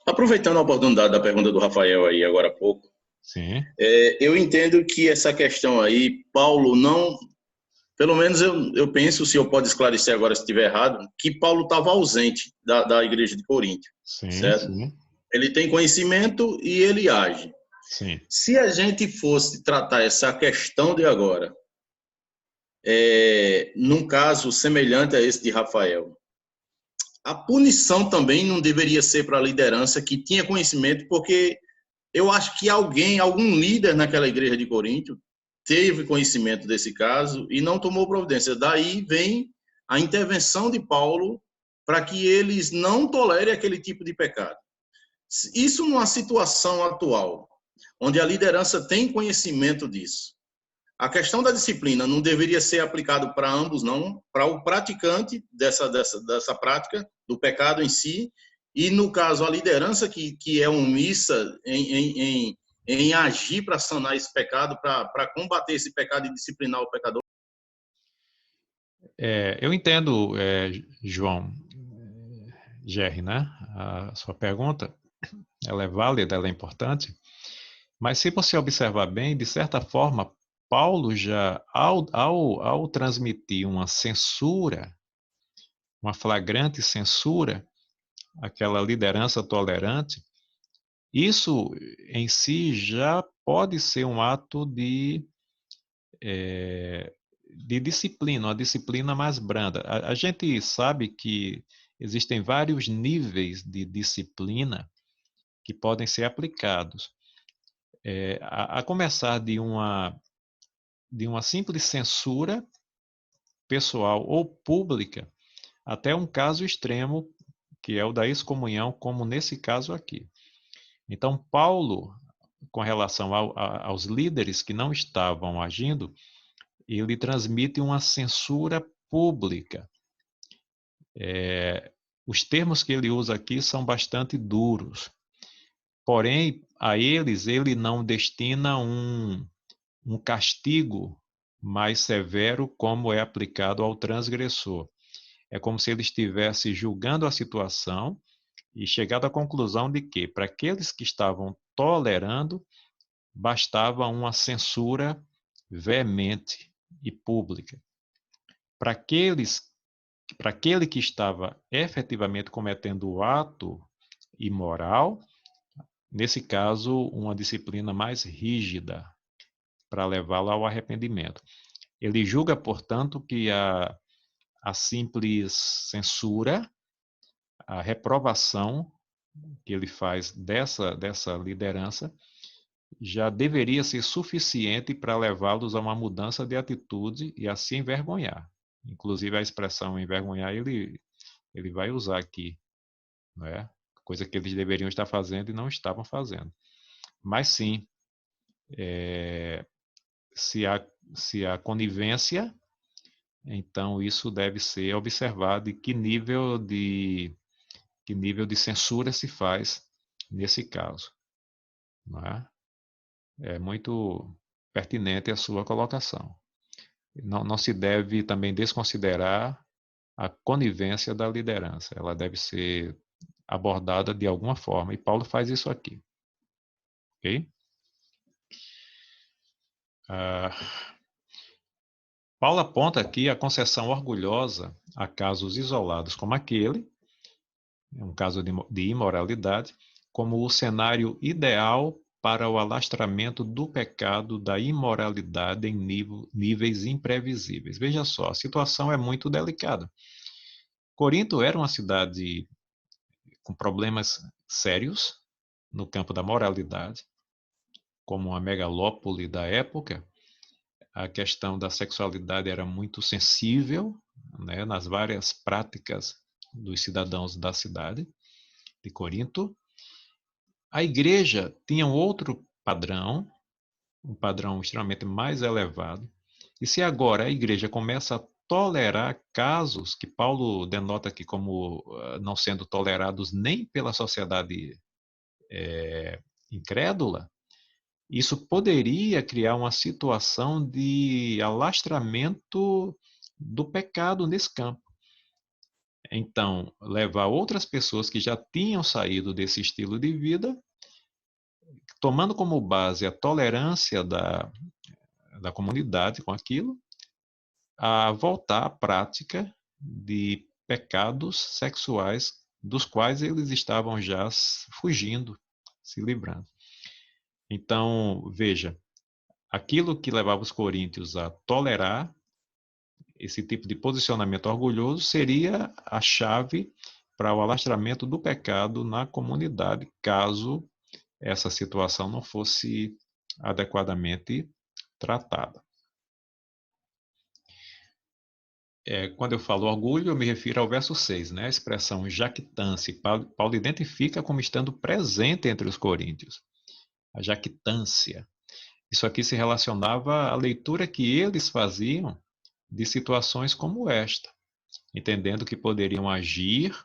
Aproveitando a oportunidade da pergunta do Rafael aí agora há pouco, Sim. Eu entendo que essa questão aí, Paulo não... Pelo menos eu penso, se eu pode esclarecer agora se estiver errado, que Paulo estava ausente da igreja de Corinto, sim, certo? Sim. Ele tem conhecimento e ele age. Sim. Se a gente fosse tratar essa questão de agora, num caso semelhante a esse de Rafael, a punição também não deveria ser para a liderança que tinha conhecimento, porque eu acho que algum líder naquela igreja de Corinto teve conhecimento desse caso e não tomou providência. Daí vem a intervenção de Paulo para que eles não tolerem aquele tipo de pecado. Isso numa situação atual, onde a liderança tem conhecimento disso. A questão da disciplina não deveria ser aplicada para ambos, não, para o praticante dessa prática, do pecado em si, e no caso a liderança que é omissa em agir para sanar esse pecado, para combater esse pecado e disciplinar o pecador. Eu entendo, João, Gerry, né? A sua pergunta, ela é válida, ela é importante, mas se você observar bem, de certa forma, Paulo já, ao transmitir uma censura, uma flagrante censura, àquela liderança tolerante, isso em si já pode ser um ato de disciplina, uma disciplina mais branda. A gente sabe que existem vários níveis de disciplina que podem ser aplicados. A começar de uma simples censura pessoal ou pública, até um caso extremo, que é o da excomunhão, como nesse caso aqui. Então, Paulo, com relação aos líderes que não estavam agindo, ele transmite uma censura pública. Os termos que ele usa aqui são bastante duros. Porém, a eles, ele não destina um castigo mais severo como é aplicado ao transgressor. É como se ele estivesse julgando a situação e chegado à conclusão de que, para aqueles que estavam tolerando, bastava uma censura veemente e pública. Para aquele que estava efetivamente cometendo o ato imoral, nesse caso, uma disciplina mais rígida para levá-lo ao arrependimento. Ele julga, portanto, que a simples censura, a reprovação que ele faz dessa liderança, já deveria ser suficiente para levá-los a uma mudança de atitude e assim envergonhar. Inclusive, a expressão envergonhar, ele ele vai usar aqui, não é? Coisa que eles deveriam estar fazendo e não estavam fazendo. Mas sim, se há conivência, então isso deve ser observado e que nível de censura se faz nesse caso, não é? É muito pertinente a sua colocação. Não se deve também desconsiderar a conivência da liderança. Ela deve ser abordada de alguma forma. E Paulo faz isso aqui. Ok? Paulo aponta aqui a concessão orgulhosa a casos isolados como aquele, um caso de imoralidade, como o cenário ideal para o alastramento do pecado da imoralidade em níveis imprevisíveis. Veja só, a situação é muito delicada. Corinto era uma cidade com problemas sérios no campo da moralidade, como uma megalópole da época. A questão da sexualidade era muito sensível, né, nas várias práticas dos cidadãos da cidade de Corinto. A igreja tinha um outro padrão, um padrão extremamente mais elevado. E se agora a igreja começa a tolerar casos que Paulo denota aqui como não sendo tolerados nem pela sociedade incrédula, isso poderia criar uma situação de alastramento do pecado nesse campo. Então, levar outras pessoas que já tinham saído desse estilo de vida, tomando como base a tolerância da comunidade com aquilo, a voltar à prática de pecados sexuais dos quais eles estavam já fugindo, se livrando. Então, veja, aquilo que levava os coríntios a tolerar esse tipo de posicionamento orgulhoso seria a chave para o alastramento do pecado na comunidade, caso essa situação não fosse adequadamente tratada. Quando eu falo orgulho, eu me refiro ao verso 6, né? A expressão jactância. Paulo identifica como estando presente entre os coríntios. A jactância. Isso aqui se relacionava à leitura que eles faziam de situações como esta, entendendo que poderiam agir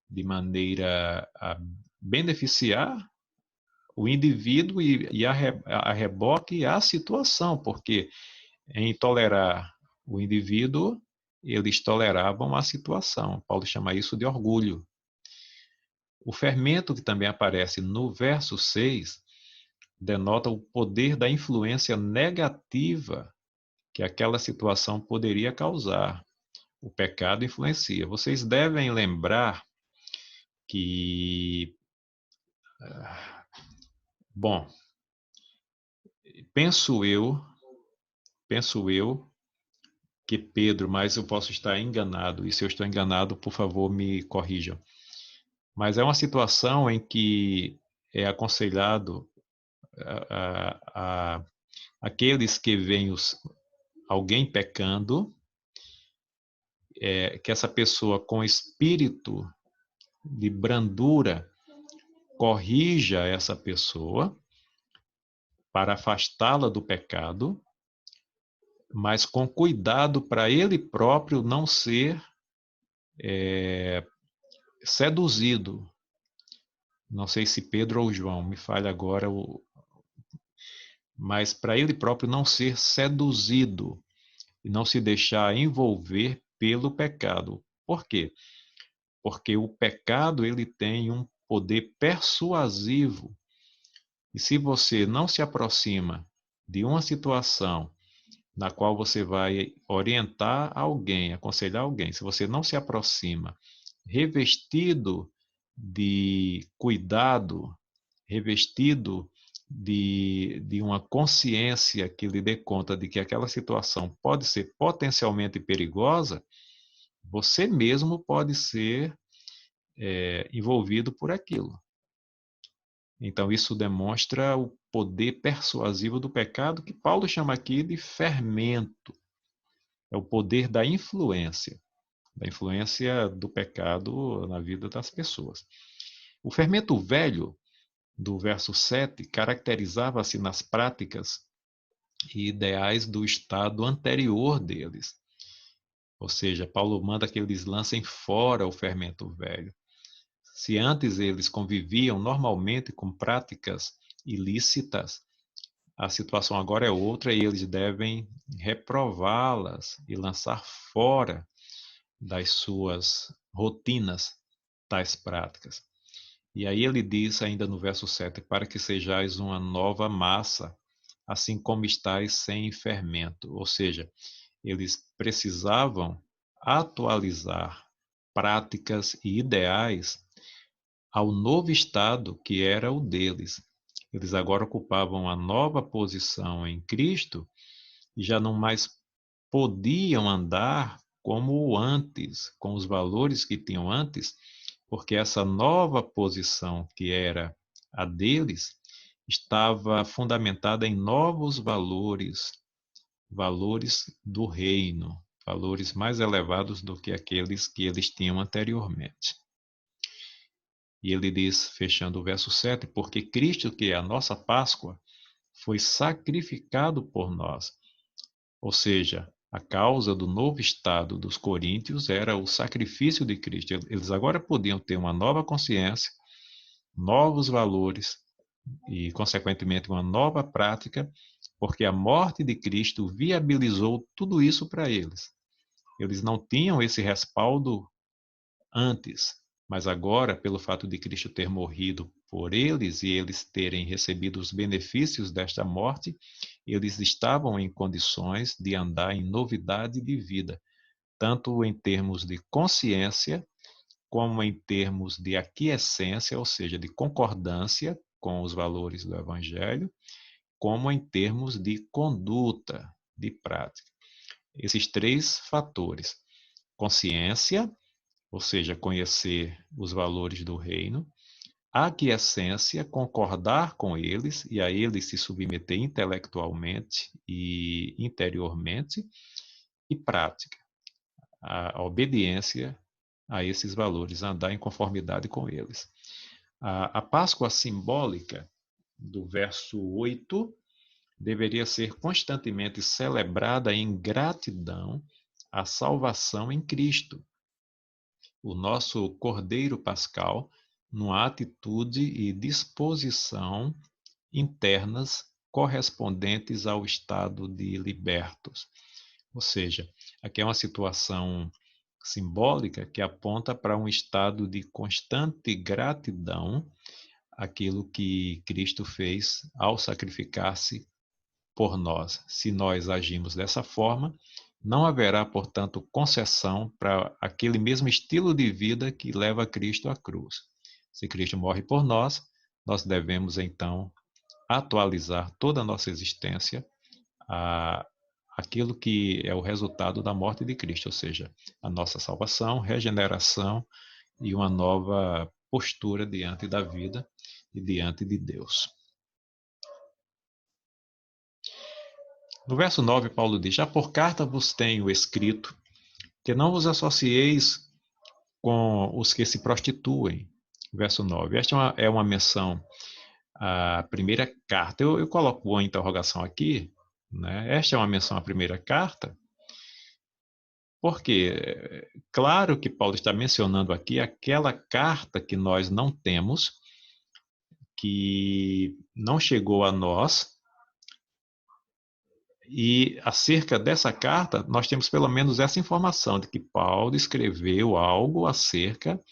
de maneira a beneficiar o indivíduo e a reboque a situação, porque em tolerar o indivíduo, eles toleravam a situação. Paulo chama isso de orgulho. O fermento que também aparece no verso 6 denota o poder da influência negativa que aquela situação poderia causar. O pecado influencia. Vocês devem lembrar que, bom, penso eu que Pedro, mas eu posso estar enganado, e se eu estou enganado, por favor, me corrijam. Mas é uma situação em que é aconselhado a aqueles que veem alguém pecando, que essa pessoa com espírito de brandura corrija essa pessoa para afastá-la do pecado, mas com cuidado para ele próprio não ser seduzido. Não sei se Pedro ou João, me falha agora, mas para ele próprio não ser seduzido e não se deixar envolver pelo pecado. Por quê? Porque o pecado ele tem um poder persuasivo. E se você não se aproxima de uma situação na qual você vai orientar alguém, aconselhar alguém, se você não se aproxima revestido de cuidado, revestido de uma consciência que lhe dê conta de que aquela situação pode ser potencialmente perigosa, você mesmo pode ser envolvido por aquilo. Então, isso demonstra o poder persuasivo do pecado, que Paulo chama aqui de fermento. É o poder da influência. da influência do pecado na vida das pessoas. O fermento velho, do verso 7, caracterizava-se nas práticas e ideais do estado anterior deles. Ou seja, Paulo manda que eles lancem fora o fermento velho. Se antes eles conviviam normalmente com práticas ilícitas, a situação agora é outra e eles devem reprová-las e lançar fora das suas rotinas tais práticas. E aí ele diz ainda no verso 7, para que sejais uma nova massa, assim como estáis sem fermento. Ou seja, eles precisavam atualizar práticas e ideais ao novo estado que era o deles. Eles agora ocupavam a nova posição em Cristo e já não mais podiam andar como antes, com os valores que tinham antes, porque essa nova posição que era a deles estava fundamentada em novos valores, valores do reino, valores mais elevados do que aqueles que eles tinham anteriormente. E ele diz, fechando o verso 7, porque Cristo, que é a nossa Páscoa, foi sacrificado por nós. Ou seja, a causa do novo estado dos coríntios era o sacrifício de Cristo. Eles agora podiam ter uma nova consciência, novos valores e, consequentemente, uma nova prática, porque a morte de Cristo viabilizou tudo isso para eles. Eles não tinham esse respaldo antes, mas agora, pelo fato de Cristo ter morrido por eles e eles terem recebido os benefícios desta morte, eles estavam em condições de andar em novidade de vida, tanto em termos de consciência, como em termos de aquiescência, ou seja, de concordância com os valores do Evangelho, como em termos de conduta, de prática. Esses três fatores: consciência, ou seja, conhecer os valores do reino; aquiescência, concordar com eles e a eles se submeter intelectualmente e interiormente; e prática, a obediência a esses valores, andar em conformidade com eles. A Páscoa simbólica do verso 8 deveria ser constantemente celebrada em gratidão à salvação em Cristo, o nosso Cordeiro Pascal, numa atitude e disposição internas correspondentes ao estado de libertos. Ou seja, aqui é uma situação simbólica que aponta para um estado de constante gratidão àquilo que Cristo fez ao sacrificar-se por nós. Se nós agimos dessa forma, não haverá, portanto, concessão para aquele mesmo estilo de vida que leva Cristo à cruz. Se Cristo morre por nós, nós devemos, então, atualizar toda a nossa existência àquilo que é o resultado da morte de Cristo, ou seja, a nossa salvação, regeneração e uma nova postura diante da vida e diante de Deus. No verso 9, Paulo diz: já por carta vos tenho escrito que não vos associeis com os que se prostituem. Verso 9. Esta é uma menção à primeira carta. Eu coloco uma interrogação aqui, né? Esta é uma menção à primeira carta, porque claro que Paulo está mencionando aqui aquela carta que nós não temos, que não chegou a nós. E acerca dessa carta, nós temos pelo menos essa informação de que Paulo escreveu algo acerca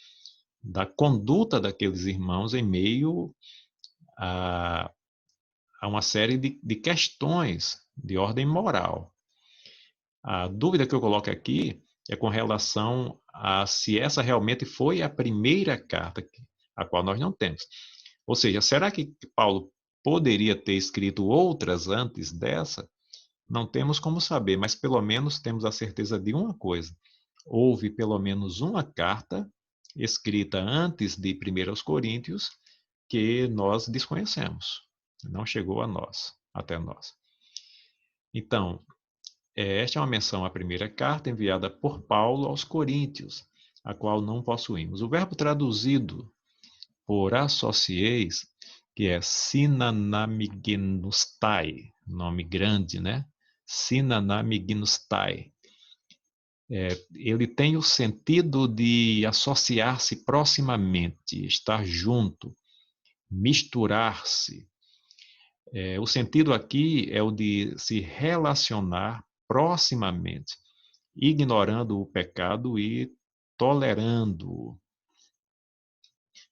da conduta daqueles irmãos em meio a uma série de questões de ordem moral. A dúvida que eu coloco aqui é com relação a se essa realmente foi a primeira carta, a qual nós não temos. Ou seja, será que Paulo poderia ter escrito outras antes dessa? Não temos como saber, mas pelo menos temos a certeza de uma coisa: houve pelo menos uma carta escrita antes de 1 Coríntios que nós desconhecemos, não chegou a nós, até nós. Então, Esta é uma menção à primeira carta enviada por Paulo aos Coríntios, a qual não possuímos. O verbo traduzido por associeis, que é sinanamigenustai, nome grande, né? Sinanamigenustai. Ele tem o sentido de associar-se proximamente, estar junto, misturar-se. O sentido aqui é o de se relacionar proximamente, ignorando o pecado e tolerando-o.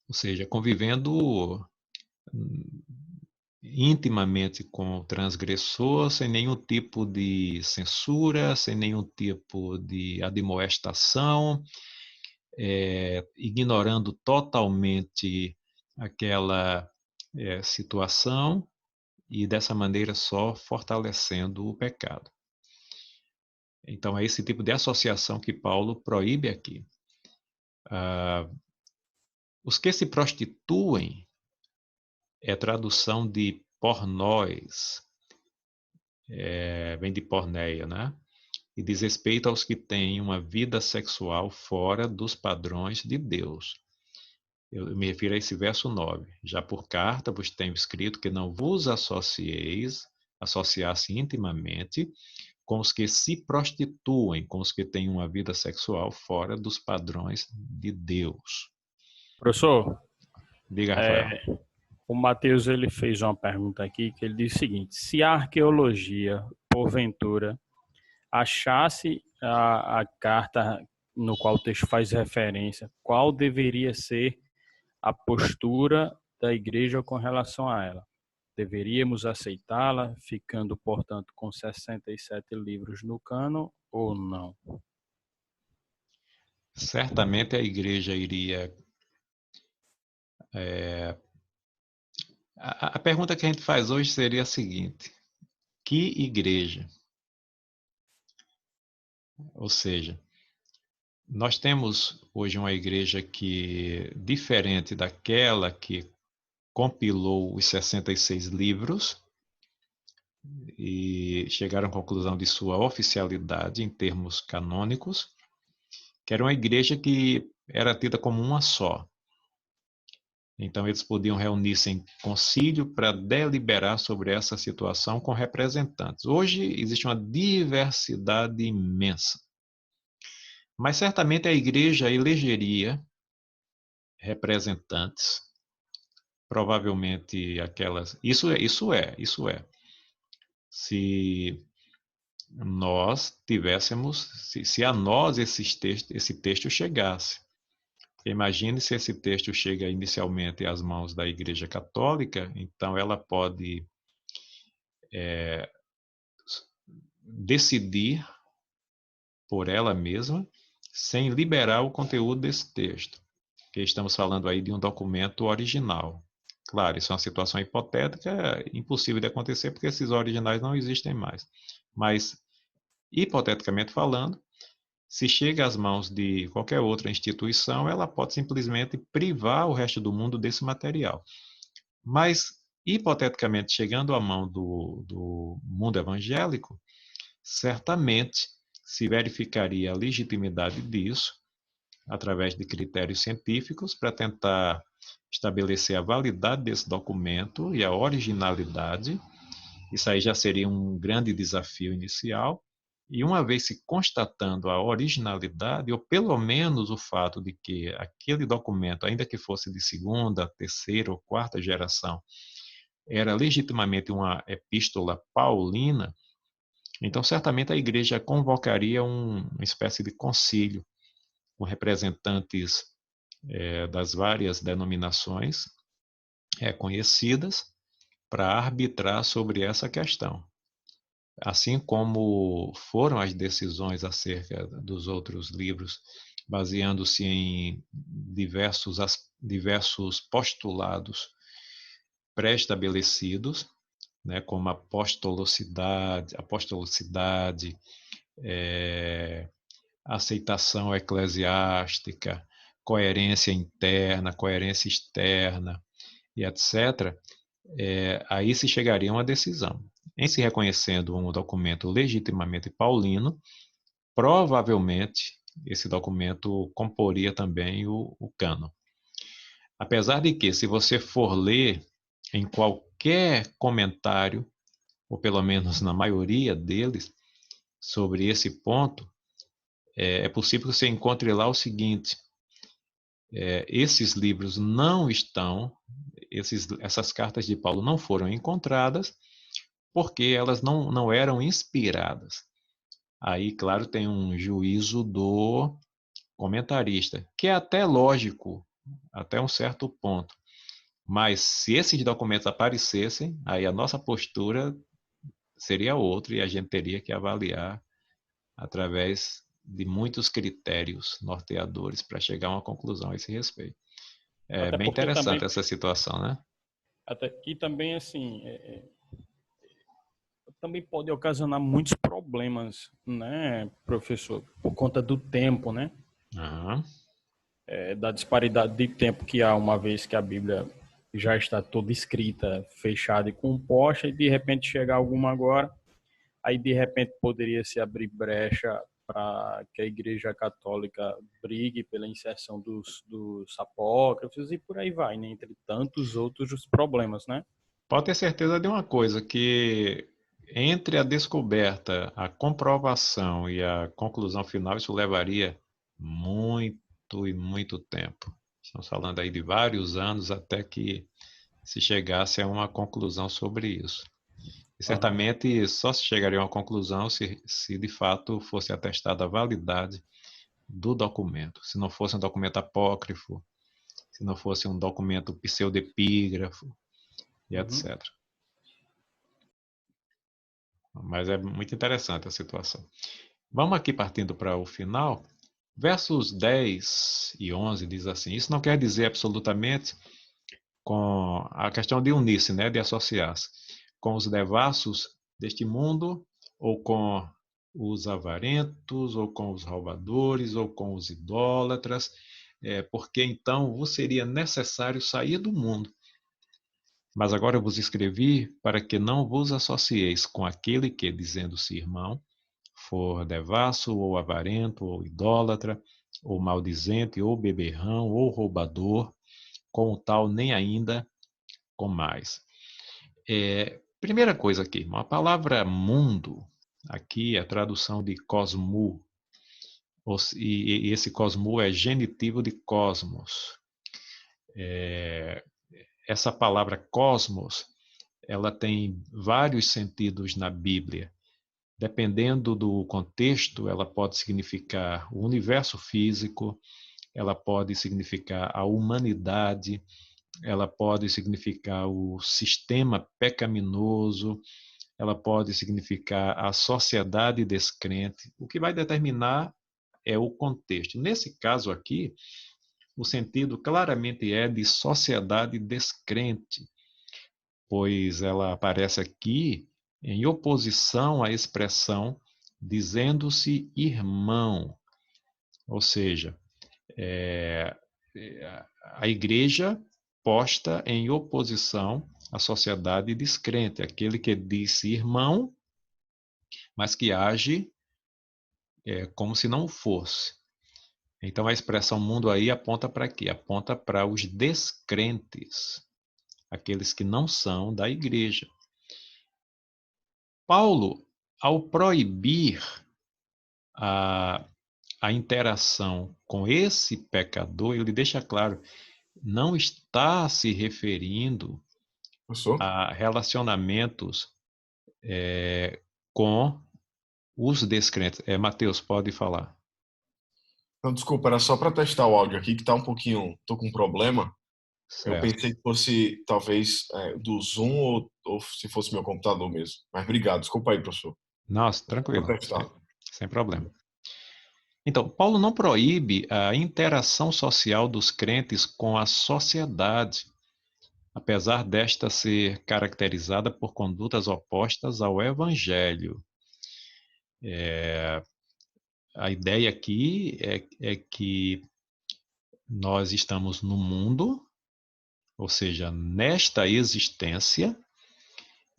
Ou seja, convivendo intimamente com o transgressor, sem nenhum tipo de censura, sem nenhum tipo de admoestação, ignorando totalmente aquela situação e dessa maneira só fortalecendo o pecado. Então é esse tipo de associação que Paulo proíbe aqui. Os que se prostituem é tradução de pornós, vem de porneia, né? E diz respeito aos que têm uma vida sexual fora dos padrões de Deus. Eu me refiro a esse verso 9. Já por carta vos tenho escrito que não vos associasse intimamente com os que se prostituem, com os que têm uma vida sexual fora dos padrões de Deus. Professor, Diga, Rafael. O Matheus ele fez uma pergunta aqui que ele diz o seguinte: se a arqueologia, porventura, achasse a carta no qual o texto faz referência, qual deveria ser a postura da igreja com relação a ela? Deveríamos aceitá-la, ficando, portanto, com 67 livros no cânon ou não? Certamente a igreja iria... A pergunta que a gente faz hoje seria a seguinte: que igreja? Ou seja, nós temos hoje uma igreja que, diferente daquela que compilou os 66 livros e chegaram à conclusão de sua oficialidade em termos canônicos, que era uma igreja que era tida como uma só. Então, eles podiam reunir-se em concílio para deliberar sobre essa situação com representantes. Hoje, existe uma diversidade imensa. Mas, certamente, a igreja elegeria representantes, provavelmente aquelas... Isso é. Se nós tivéssemos... Se a nós esse texto chegasse. Imagine se esse texto chega inicialmente às mãos da Igreja Católica, então ela pode decidir por ela mesma, sem liberar o conteúdo desse texto, que estamos falando aí de um documento original. Claro, isso é uma situação hipotética, impossível de acontecer, porque esses originais não existem mais. Mas, hipoteticamente falando, se chega às mãos de qualquer outra instituição, ela pode simplesmente privar o resto do mundo desse material. Mas, hipoteticamente, chegando à mão do mundo evangélico, certamente se verificaria a legitimidade disso através de critérios científicos para tentar estabelecer a validade desse documento e a originalidade. Isso aí já seria um grande desafio inicial. E uma vez se constatando a originalidade, ou pelo menos o fato de que aquele documento, ainda que fosse de segunda, terceira ou quarta geração, era legitimamente uma epístola paulina, então certamente a igreja convocaria uma espécie de concílio com representantes das várias denominações reconhecidas para arbitrar sobre essa questão. Assim como foram as decisões acerca dos outros livros, baseando-se em diversos postulados pré-estabelecidos, né, como apostolicidade, aceitação eclesiástica, coerência interna, coerência externa, e etc., aí se chegaria a uma decisão. em se reconhecendo um documento legitimamente paulino, provavelmente esse documento comporia também o cânon. Apesar de que, se você for ler em qualquer comentário, ou pelo menos na maioria deles, sobre esse ponto, é possível que você encontre lá o seguinte: esses livros não estão, essas cartas de Paulo não foram encontradas porque elas não eram inspiradas. Aí, claro, tem um juízo do comentarista, que é até lógico, até um certo ponto. Mas se esses documentos aparecessem, aí a nossa postura seria outra e a gente teria que avaliar através de muitos critérios norteadores para chegar a uma conclusão a esse respeito. É Até bem porque também, interessante essa situação, né? até, e também assim, também pode ocasionar muitos problemas, né, professor, por conta do tempo, né? Uhum. Da disparidade de tempo que há, uma vez que a Bíblia já está toda escrita, fechada e composta, e de repente chegar alguma agora, aí de repente poderia se abrir brecha para que a Igreja Católica brigue pela inserção dos apócrifos e por aí vai, né? Entre tantos outros problemas, né? Pode ter certeza de uma coisa, que entre a descoberta, a comprovação e a conclusão final, isso levaria muito e muito tempo. Estamos falando aí de vários anos até que se chegasse a uma conclusão sobre isso. E certamente só se chegaria a uma conclusão se de fato fosse atestada a validade do documento. Se não fosse um documento apócrifo, se não fosse um documento pseudepígrafo e etc. Mas é muito interessante a situação. Vamos aqui partindo para o final. Versos 10 e 11 diz assim: isso não quer dizer absolutamente com a questão de unir-se, né, de associar-se com os devassos deste mundo, ou com os avarentos, ou com os roubadores, ou com os idólatras, porque então vos seria necessário sair do mundo. Mas agora eu vos escrevi para que não vos associeis com aquele que, dizendo-se irmão, for devasso, ou avarento, ou idólatra, ou maldizente, ou beberrão, ou roubador, com o tal nem ainda com mais. Primeira coisa aqui, a palavra mundo, aqui a tradução de cosmo, e esse cosmo é genitivo de cosmos. Essa palavra cosmos, ela tem vários sentidos na Bíblia. Dependendo do contexto, ela pode significar o universo físico, ela pode significar a humanidade, ela pode significar o sistema pecaminoso, ela pode significar a sociedade descrente. O que vai determinar é o contexto. Nesse caso aqui, o sentido claramente é de sociedade descrente, pois ela aparece aqui em oposição à expressão dizendo-se irmão. Ou seja, a igreja posta em oposição à sociedade descrente, aquele que diz irmão, mas que age como se não fosse. Então a expressão mundo aí aponta para quê? Aponta para os descrentes, aqueles que não são da igreja. Paulo, ao proibir a interação com esse pecador, ele deixa claro, não está se referindo a relacionamentos com os descrentes. Mateus, pode falar. Não, desculpa, era só para testar o áudio aqui, que tá um pouquinho, tô com um problema. Eu Certo. pensei que fosse, talvez, do Zoom ou se fosse meu computador mesmo. Mas obrigado, desculpa aí, professor. Nossa, tranquilo, Vou testar. sem problema. Então, Paulo não proíbe a interação social dos crentes com a sociedade, apesar desta ser caracterizada por condutas opostas ao evangelho. A ideia aqui é que nós estamos no mundo, ou seja, nesta existência,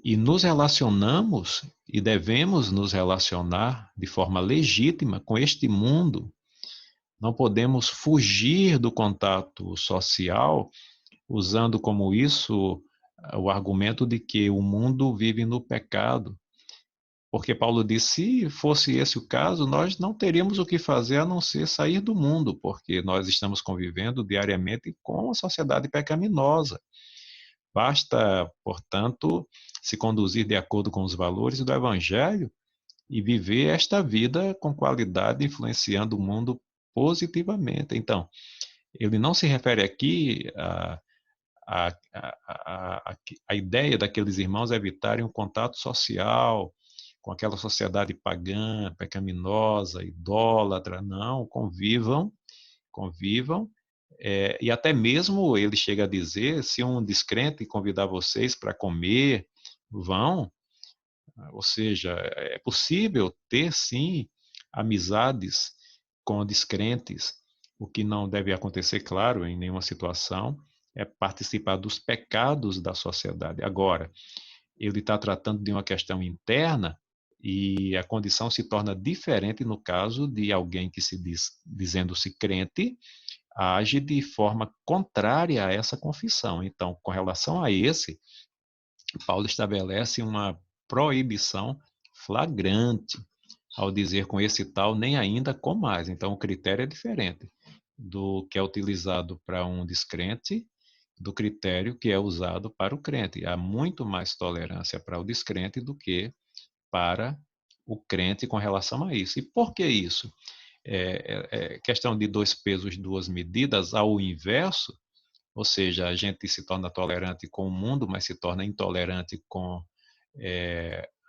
E nos relacionamos e devemos nos relacionar de forma legítima com este mundo. Não podemos fugir do contato social usando como isso o argumento de que o mundo vive no pecado. Porque Paulo disse, se fosse esse o caso, nós não teríamos o que fazer a não ser sair do mundo, porque nós estamos convivendo diariamente com a sociedade pecaminosa. Basta, portanto, se conduzir de acordo com os valores do Evangelho e viver esta vida com qualidade, influenciando o mundo positivamente. Então, ele não se refere aqui a ideia daqueles irmãos evitarem um contato social com aquela sociedade pagã, pecaminosa, idólatra. Não, convivam, e até mesmo ele chega a dizer, se um descrente convidar vocês para comer, vão. Ou seja, é possível ter, sim, amizades com descrentes. O que não deve acontecer, claro, em nenhuma situação, é participar dos pecados da sociedade. Agora, ele está tratando de uma questão interna e a condição se torna diferente no caso de alguém que se diz, dizendo-se crente, age de forma contrária a essa confissão. Então, com relação a esse, Paulo estabelece uma proibição flagrante ao dizer com esse tal, nem ainda com mais. Então, o critério é diferente do que é utilizado para um descrente, do critério que é usado para o crente. Há muito mais tolerância para o descrente do que para o crente com relação a isso. E por que isso? É questão de 2 pesos, 2 medidas, ao inverso, ou seja, a gente se torna tolerante com o mundo, mas se torna intolerante com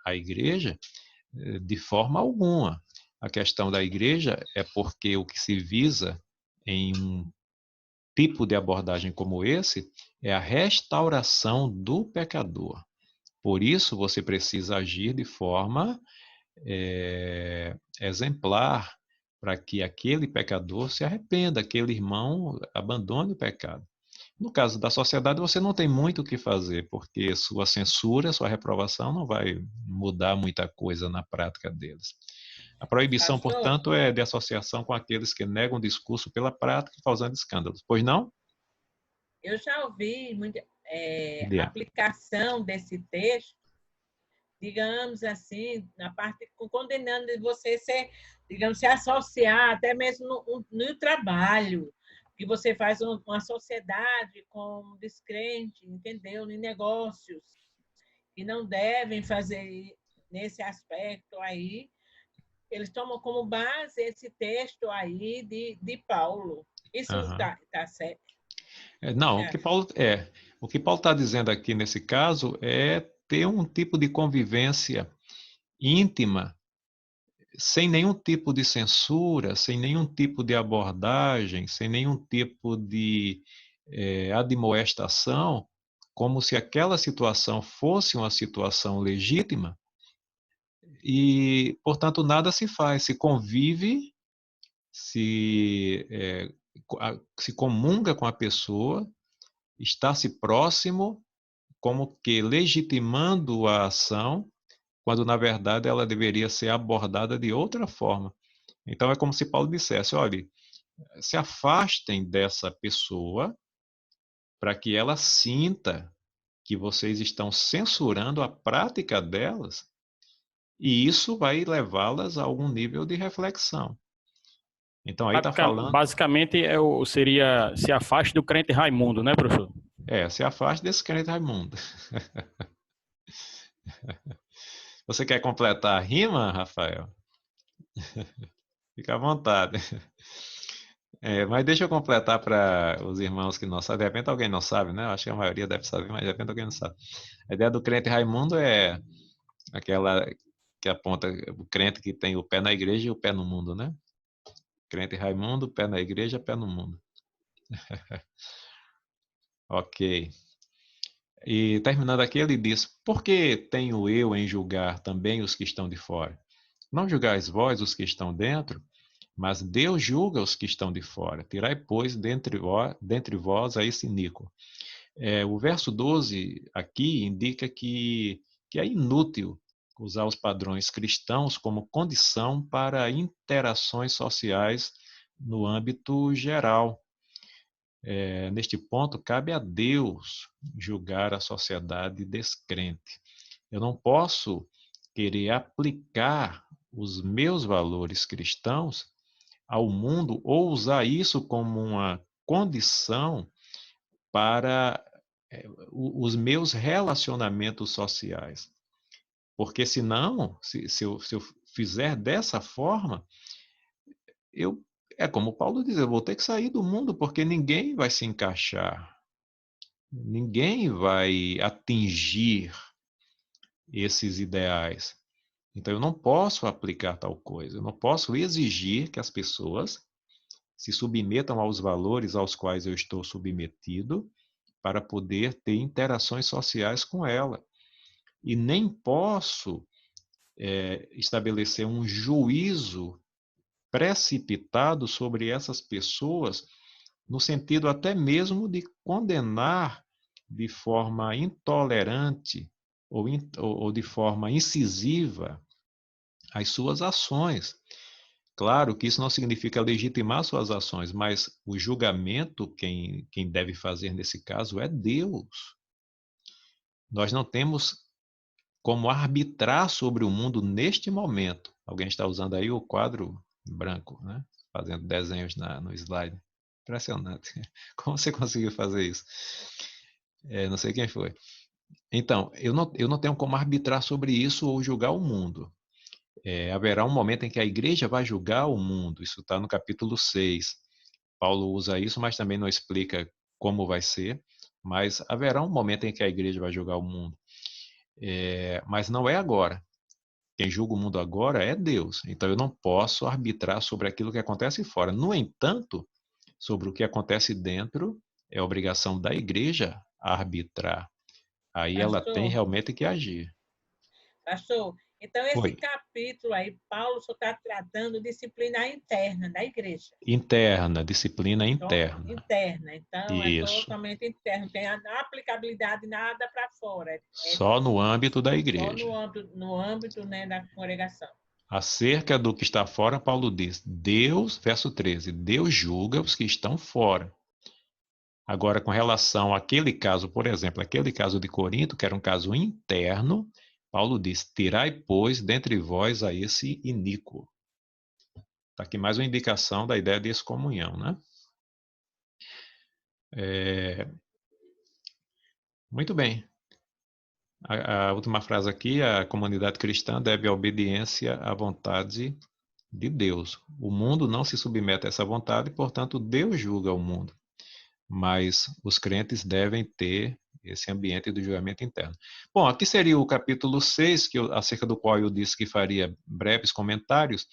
a igreja, de forma alguma. A questão da igreja é porque o que se visa em um tipo de abordagem como esse é a restauração do pecador. Por isso, você precisa agir de forma exemplar para que aquele pecador se arrependa, aquele irmão abandone o pecado. No caso da sociedade, você não tem muito o que fazer, porque sua censura, sua reprovação não vai mudar muita coisa na prática deles. A proibição, Pastor, portanto, é de associação com aqueles que negam o discurso pela prática, causando escândalos. Pois não? eu já ouvi muita Yeah. aplicação desse texto, digamos assim, na parte condenando você se associar até mesmo no trabalho, que você faz uma sociedade com descrente, entendeu? Em negócios, que não devem fazer nesse aspecto aí. Eles tomam como base esse texto aí de Paulo. Isso está certo? Não, o que Paulo está dizendo aqui nesse caso é ter um tipo de convivência íntima, sem nenhum tipo de censura, sem nenhum tipo de abordagem, sem nenhum tipo de admoestação, como se aquela situação fosse uma situação legítima, e, portanto, nada se faz, se convive, se, se comunga com a pessoa, está-se próximo, como que legitimando a ação, quando na verdade ela deveria ser abordada de outra forma. Então é como se Paulo dissesse, olha, se afastem dessa pessoa para que ela sinta que vocês estão censurando a prática delas, e isso vai levá-las a algum nível de reflexão. Então aí está falando... Basicamente seria se afaste do crente Raimundo, né, professor? Se afaste desse crente Raimundo. Você quer completar a rima, Rafael? Fica à vontade. Mas deixa eu completar para os irmãos que não sabem. De repente alguém não sabe, né? Eu acho que a maioria deve saber, mas de repente alguém não sabe. A ideia do crente Raimundo é aquela que aponta o crente que tem o pé na igreja e o pé no mundo, né? Crente Raimundo, pé na igreja, pé no mundo. Ok. E terminando aqui, ele diz, por que tenho eu em julgar também os que estão de fora? Não julgais vós os que estão dentro, mas Deus julga os que estão de fora. Tirai, pois, dentre vós a esse iníquo. O verso 12 aqui indica que que é inútil usar os padrões cristãos como condição para interações sociais no âmbito geral. Neste ponto, cabe a Deus julgar a sociedade descrente. Eu não posso querer aplicar os meus valores cristãos ao mundo ou usar isso como uma condição para os meus relacionamentos sociais. Porque senão, se eu fizer dessa forma, é como Paulo diz, eu vou ter que sair do mundo porque ninguém vai se encaixar. Ninguém vai atingir esses ideais. Então, eu não posso aplicar tal coisa. Eu não posso exigir que as pessoas se submetam aos valores aos quais eu estou submetido para poder ter interações sociais com ela. E nem posso estabelecer um juízo precipitado sobre essas pessoas, no sentido até mesmo de condenar de forma intolerante ou de forma incisiva as suas ações. Claro que isso não significa legitimar suas ações, mas o julgamento, quem deve fazer nesse caso é Deus. Nós não temos como arbitrar sobre o mundo neste momento. Alguém está usando aí o quadro branco, né? Fazendo desenhos no slide. Impressionante. Como você conseguiu fazer isso? Não sei quem foi. Então, eu não tenho como arbitrar sobre isso ou julgar o mundo. Haverá um momento em que a igreja vai julgar o mundo. Isso está no capítulo 6. Paulo usa isso, mas também não explica como vai ser. Mas haverá um momento em que a igreja vai julgar o mundo. Mas não é agora. Quem julga o mundo agora é Deus. Então eu não posso arbitrar sobre aquilo que acontece fora. No entanto, sobre o que acontece dentro, é obrigação da igreja arbitrar. Aí ela tem realmente que agir. Pastor, então esse Oi. capítulo aí, Paulo só está tratando disciplina interna da igreja. Interna, disciplina interna. Então Isso. É totalmente interno, não tem aplicabilidade nada para fora. Só no âmbito da igreja. Só no âmbito, né, da congregação. Acerca do que está fora, Paulo diz, Deus, verso 13, Deus julga os que estão fora. Agora, com relação àquele caso, por exemplo, aquele caso de Corinto, que era um caso interno, Paulo diz, tirai, pois, dentre vós a esse iníquo. Está aqui mais uma indicação da ideia de excomunhão, né? Muito bem. A última frase aqui, a comunidade cristã deve a obediência à vontade de Deus. O mundo não se submete a essa vontade, portanto, Deus julga o mundo. Mas os crentes devem ter esse ambiente do julgamento interno. Bom, aqui seria o capítulo 6, acerca do qual eu disse que faria breves comentários,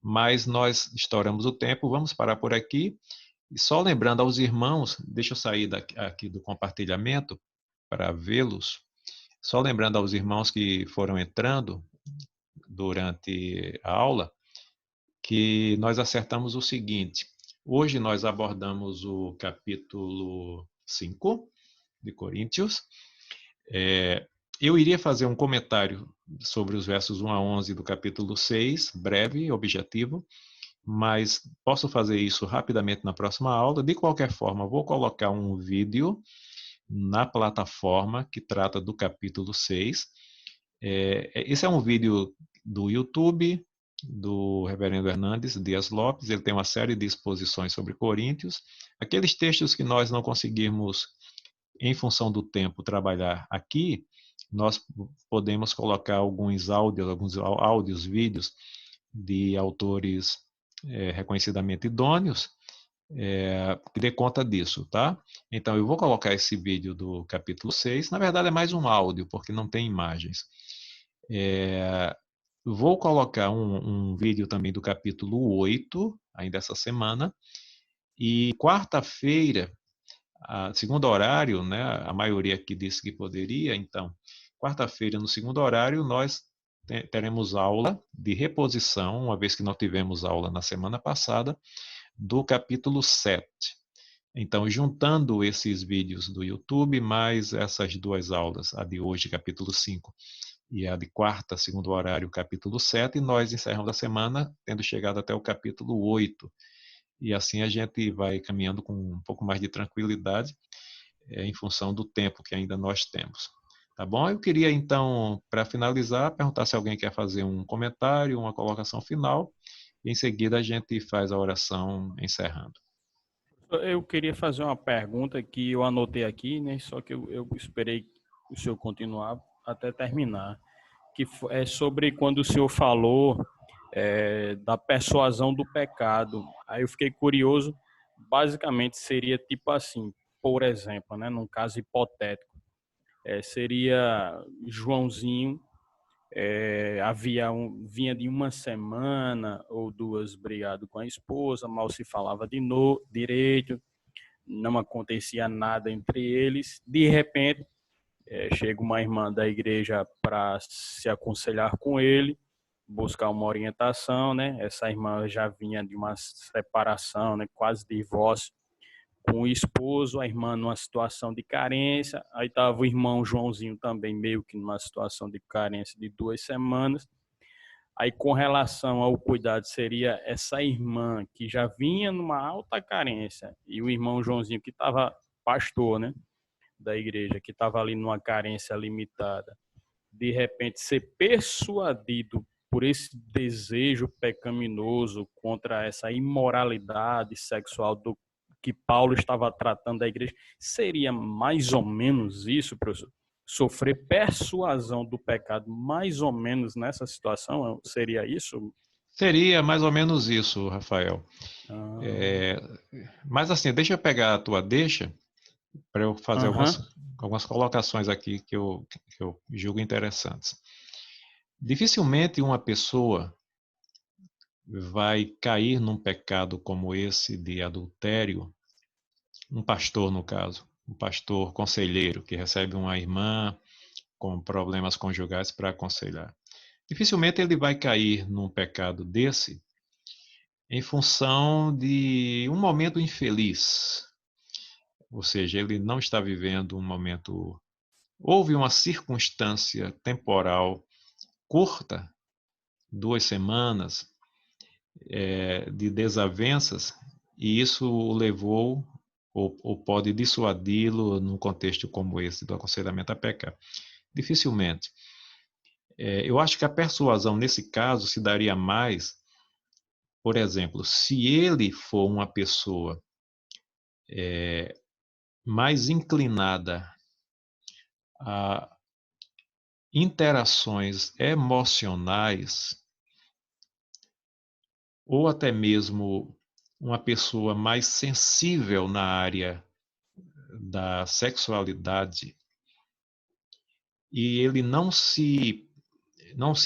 mas nós estouramos o tempo, vamos parar por aqui. E só lembrando aos irmãos, deixa eu sair aqui do compartilhamento para vê-los. Só lembrando aos irmãos que foram entrando durante a aula, que nós acertamos o seguinte. Hoje nós abordamos o capítulo 5 de Coríntios. Eu iria fazer um comentário sobre os versos 1 a 11 do capítulo 6, breve, objetivo, mas posso fazer isso rapidamente na próxima aula. De qualquer forma, vou colocar um vídeo na plataforma que trata do capítulo 6. Esse é um vídeo do YouTube, do reverendo Hernandes Dias Lopes. Ele tem uma série de exposições sobre Coríntios. Aqueles textos que nós não conseguirmos, em função do tempo, trabalhar aqui, nós podemos colocar alguns áudios, vídeos de autores reconhecidamente idôneos, que dê conta disso, tá? Então, eu vou colocar esse vídeo do capítulo 6. Na verdade, é mais um áudio, porque não tem imagens. Vou colocar um vídeo também do capítulo 8, ainda essa semana. E quarta-feira, segundo horário, né, a maioria aqui disse que poderia, então, quarta-feira, no segundo horário, nós teremos aula de reposição, uma vez que não tivemos aula na semana passada, do capítulo 7. Então, juntando esses vídeos do YouTube, mais essas duas aulas, a de hoje, capítulo 5, e a de quarta, segundo o horário, capítulo 7, e nós encerramos a semana tendo chegado até o capítulo 8. E assim a gente vai caminhando com um pouco mais de tranquilidade, em função do tempo que ainda nós temos. Tá bom? Eu queria, então, para finalizar, perguntar se alguém quer fazer um comentário, uma colocação final, e em seguida a gente faz a oração encerrando. Eu queria fazer uma pergunta que eu anotei aqui, né? Só que eu esperei o senhor continuar até terminar, que é sobre quando o senhor falou da persuasão do pecado. Aí eu fiquei curioso, basicamente seria tipo assim, por exemplo, né? Num caso hipotético, seria Joãozinho, vinha de uma semana ou duas brigado com a esposa, mal se falava direito, não acontecia nada entre eles. De repente, chega uma irmã da igreja para se aconselhar com ele, buscar uma orientação, né? Essa irmã já vinha de uma separação, né? Quase divórcio, com o esposo, a irmã numa situação de carência, aí estava o irmão Joãozinho também meio que numa situação de carência de 2 semanas. Aí, com relação ao cuidado, seria essa irmã que já vinha numa alta carência e o irmão Joãozinho que estava pastor, né, da igreja, que estava ali numa carência limitada, de repente ser persuadido por esse desejo pecaminoso contra essa imoralidade sexual do que Paulo estava tratando da igreja, seria mais ou menos isso, professor? Sofrer persuasão do pecado, mais ou menos nessa situação, seria isso? Seria mais ou menos isso, Rafael. Mas assim, deixa eu pegar a tua deixa para eu fazer algumas colocações aqui que eu julgo interessantes. Dificilmente uma pessoa vai cair num pecado como esse de adultério, um pastor no caso, um pastor conselheiro que recebe uma irmã com problemas conjugais para aconselhar. Dificilmente ele vai cair num pecado desse em função de um momento infeliz, ou seja, ele não está vivendo um momento. Houve uma circunstância temporal curta, 2 semanas, de desavenças, e isso o levou ou pode dissuadi-lo num contexto como esse do aconselhamento a pecar. Dificilmente. Eu acho que a persuasão nesse caso se daria mais, por exemplo, se ele for uma pessoa mais inclinada a interações emocionais, ou até mesmo uma pessoa mais sensível na área da sexualidade, e ele não se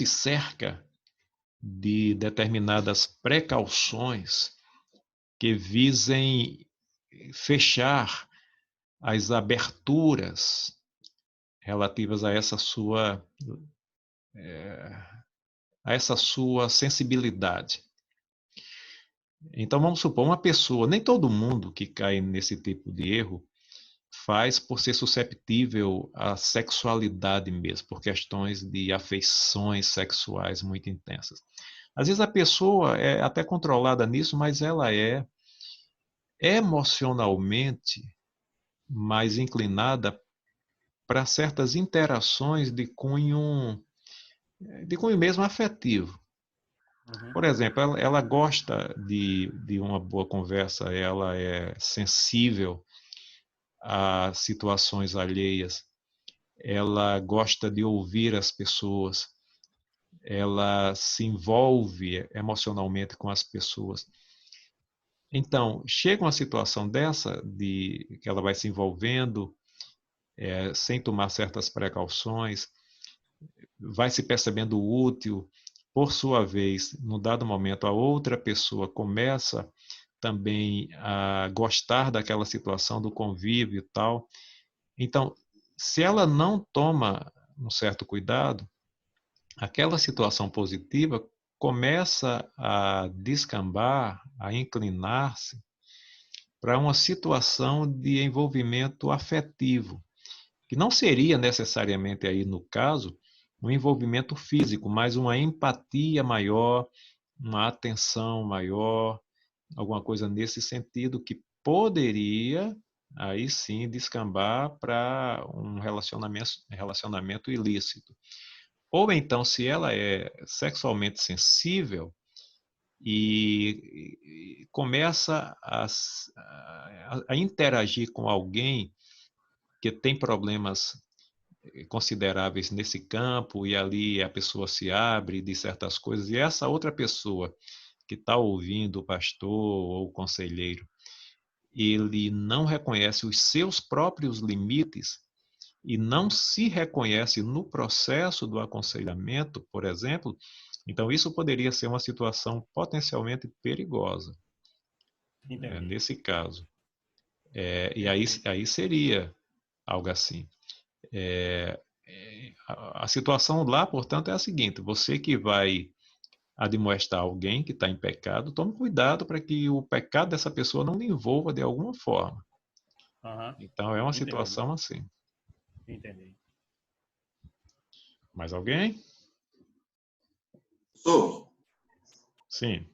cerca de determinadas precauções que visem fechar as aberturas relativas a essa sua sensibilidade. Então, vamos supor, uma pessoa, nem todo mundo que cai nesse tipo de erro faz por ser susceptível à sexualidade mesmo, por questões de afeições sexuais muito intensas. Às vezes a pessoa é até controlada nisso, mas ela é emocionalmente mais inclinada para certas interações de cunho mesmo afetivo. Por exemplo, ela gosta de uma boa conversa, ela é sensível a situações alheias, ela gosta de ouvir as pessoas, ela se envolve emocionalmente com as pessoas. Então, chega uma situação dessa, de que ela vai se envolvendo sem tomar certas precauções, vai se percebendo útil, por sua vez, num dado momento, a outra pessoa começa também a gostar daquela situação, do convívio e tal. Então, se ela não toma um certo cuidado, aquela situação positiva começa a descambar, a inclinar-se para uma situação de envolvimento afetivo, que não seria necessariamente aí no caso um envolvimento físico, mas uma empatia maior, uma atenção maior, alguma coisa nesse sentido que poderia, aí sim, descambar para um relacionamento ilícito. Ou então, se ela é sexualmente sensível e começa a interagir com alguém que tem problemas consideráveis nesse campo e ali a pessoa se abre de certas coisas e essa outra pessoa que está ouvindo o pastor ou o conselheiro, ele não reconhece os seus próprios limites e não se reconhece no processo do aconselhamento, por exemplo, então isso poderia ser uma situação potencialmente perigosa, nesse caso. E aí seria algo assim. A situação lá, portanto, é a seguinte: você que vai admoestar alguém que está em pecado, tome cuidado para que o pecado dessa pessoa não lhe envolva de alguma forma. Então, é uma situação assim. Entendi. Mais alguém? Sou. Sim.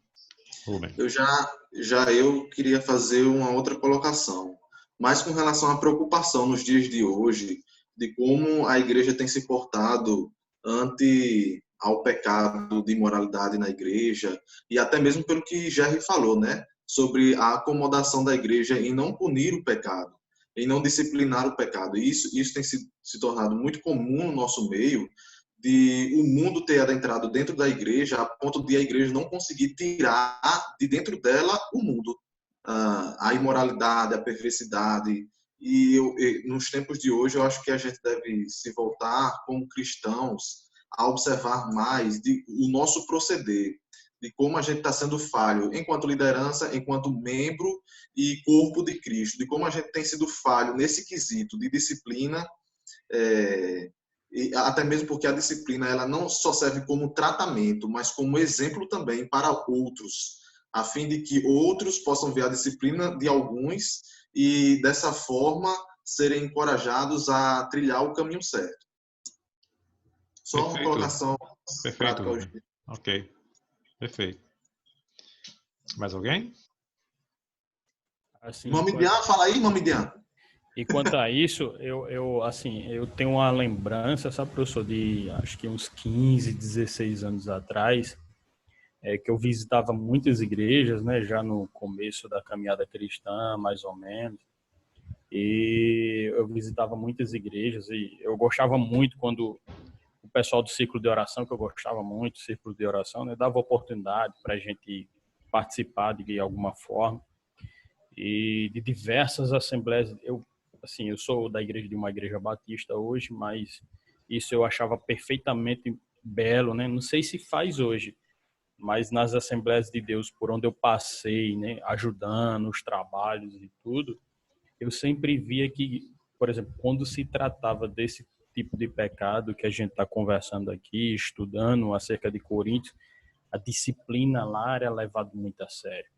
Rubem. Eu queria fazer uma outra colocação, mas com relação à preocupação nos dias de hoje, de como a igreja tem se portado ante ao pecado de imoralidade na igreja, e até mesmo pelo que Jerry falou, né, sobre a acomodação da igreja em não punir o pecado, em não disciplinar o pecado. E isso tem se tornado muito comum no nosso meio, de o mundo ter adentrado dentro da igreja a ponto de a igreja não conseguir tirar de dentro dela o mundo, a imoralidade, a perversidade. E nos tempos de hoje, eu acho que a gente deve se voltar como cristãos a observar mais o nosso proceder, de como a gente está sendo falho enquanto liderança, enquanto membro e corpo de Cristo, de como a gente tem sido falho nesse quesito de disciplina, e até mesmo porque a disciplina ela não só serve como tratamento, mas como exemplo também para outros, a fim de que outros possam ver a disciplina de alguns e dessa forma serem encorajados a trilhar o caminho certo. Só Perfeito. uma colocação prática hoje. Ok, perfeito. Mais alguém? Assim, Mamidian, fala aí, Mamidian. E quanto a isso, eu tenho uma lembrança, sabe, professor, de acho que uns 15, 16 anos atrás, que eu visitava muitas igrejas, né, já no começo da caminhada cristã, mais ou menos, e eu visitava muitas igrejas e eu gostava muito quando o pessoal do círculo de oração, que eu gostava muito do círculo de oração, né, dava oportunidade para a gente participar de alguma forma, e de diversas assembleias. Eu sou de uma igreja batista hoje, mas isso eu achava perfeitamente belo, né? Não sei se faz hoje, mas nas Assembleias de Deus por onde eu passei, né, ajudando os trabalhos e tudo, eu sempre via que, por exemplo, quando se tratava desse tipo de pecado que a gente está conversando aqui, estudando acerca de Coríntios, a disciplina lá era levada muito a sério.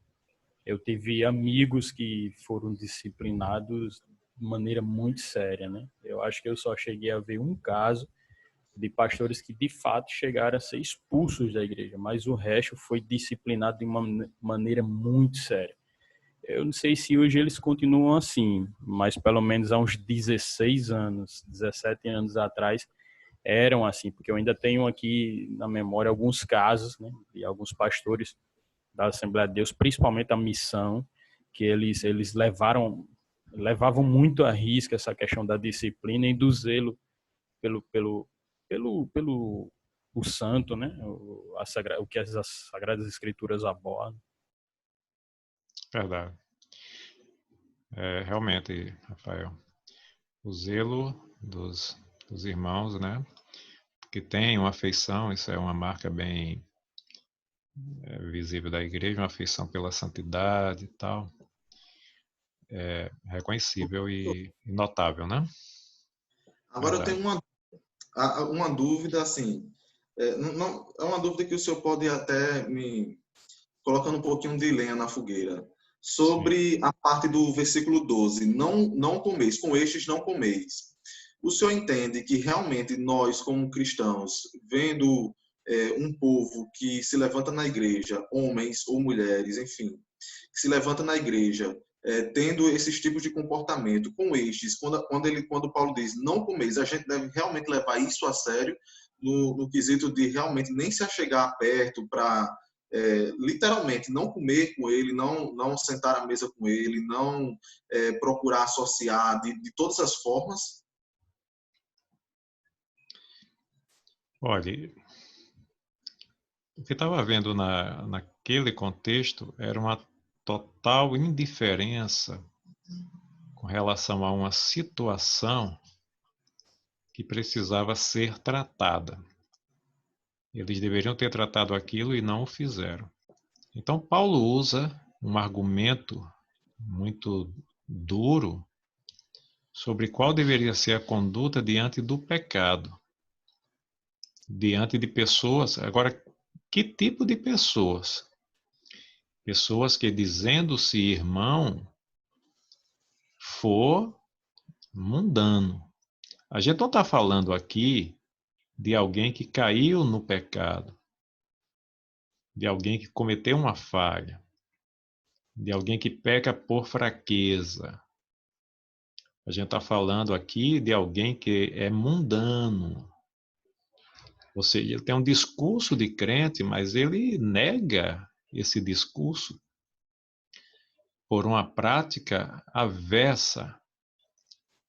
Eu tive amigos que foram disciplinados de maneira muito séria, né? Eu acho que eu só cheguei a ver um caso de pastores que de fato chegaram a ser expulsos da igreja, mas o resto foi disciplinado de uma maneira muito séria. Eu não sei se hoje eles continuam assim, mas pelo menos há uns 16 anos, 17 anos atrás, eram assim, porque eu ainda tenho aqui na memória alguns casos, né, de alguns pastores da Assembleia de Deus, principalmente a missão, que eles levavam muito a risco essa questão da disciplina e do zelo pelo o santo, né? O que as Sagradas Escrituras abordam. Verdade. Realmente, Rafael, o zelo dos irmãos, né? Que tem uma afeição, isso é uma marca bem visível da igreja, uma afeição pela santidade e tal, é reconhecível e notável, né? Agora eu tenho uma dúvida, assim, não, é uma dúvida que o senhor pode até me colocando um pouquinho de lenha na fogueira, sobre a parte do versículo 12, não comeis, com estes não comeis. o senhor entende que realmente nós, como cristãos, vendo um povo que se levanta na igreja, homens ou mulheres, enfim, que se levanta na igreja, tendo esses tipos de comportamento com estes, quando Paulo diz não comeis, a gente deve realmente levar isso a sério, no quesito de realmente nem se achegar perto para literalmente não comer com ele, não sentar à mesa com ele, não procurar associar de todas as formas? Olha, o que estava vendo naquele contexto era uma total indiferença com relação a uma situação que precisava ser tratada. Eles deveriam ter tratado aquilo e não o fizeram. Então, Paulo usa um argumento muito duro sobre qual deveria ser a conduta diante do pecado, diante de pessoas. Agora, que tipo de pessoas? Pessoas que, dizendo-se irmão, for mundano. A gente não está falando aqui de alguém que caiu no pecado, de alguém que cometeu uma falha, de alguém que peca por fraqueza. A gente está falando aqui de alguém que é mundano. Ou seja, ele tem um discurso de crente, mas ele nega esse discurso por uma prática avessa.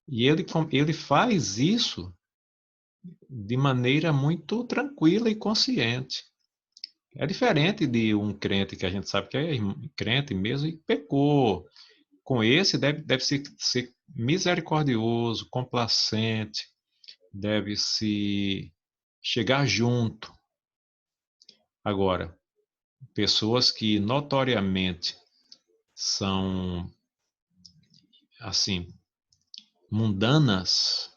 E ele faz isso de maneira muito tranquila e consciente. É diferente de um crente que a gente sabe que é crente mesmo e pecou. Com esse deve ser misericordioso, complacente, deve-se chegar junto. Agora, pessoas que notoriamente são, assim, mundanas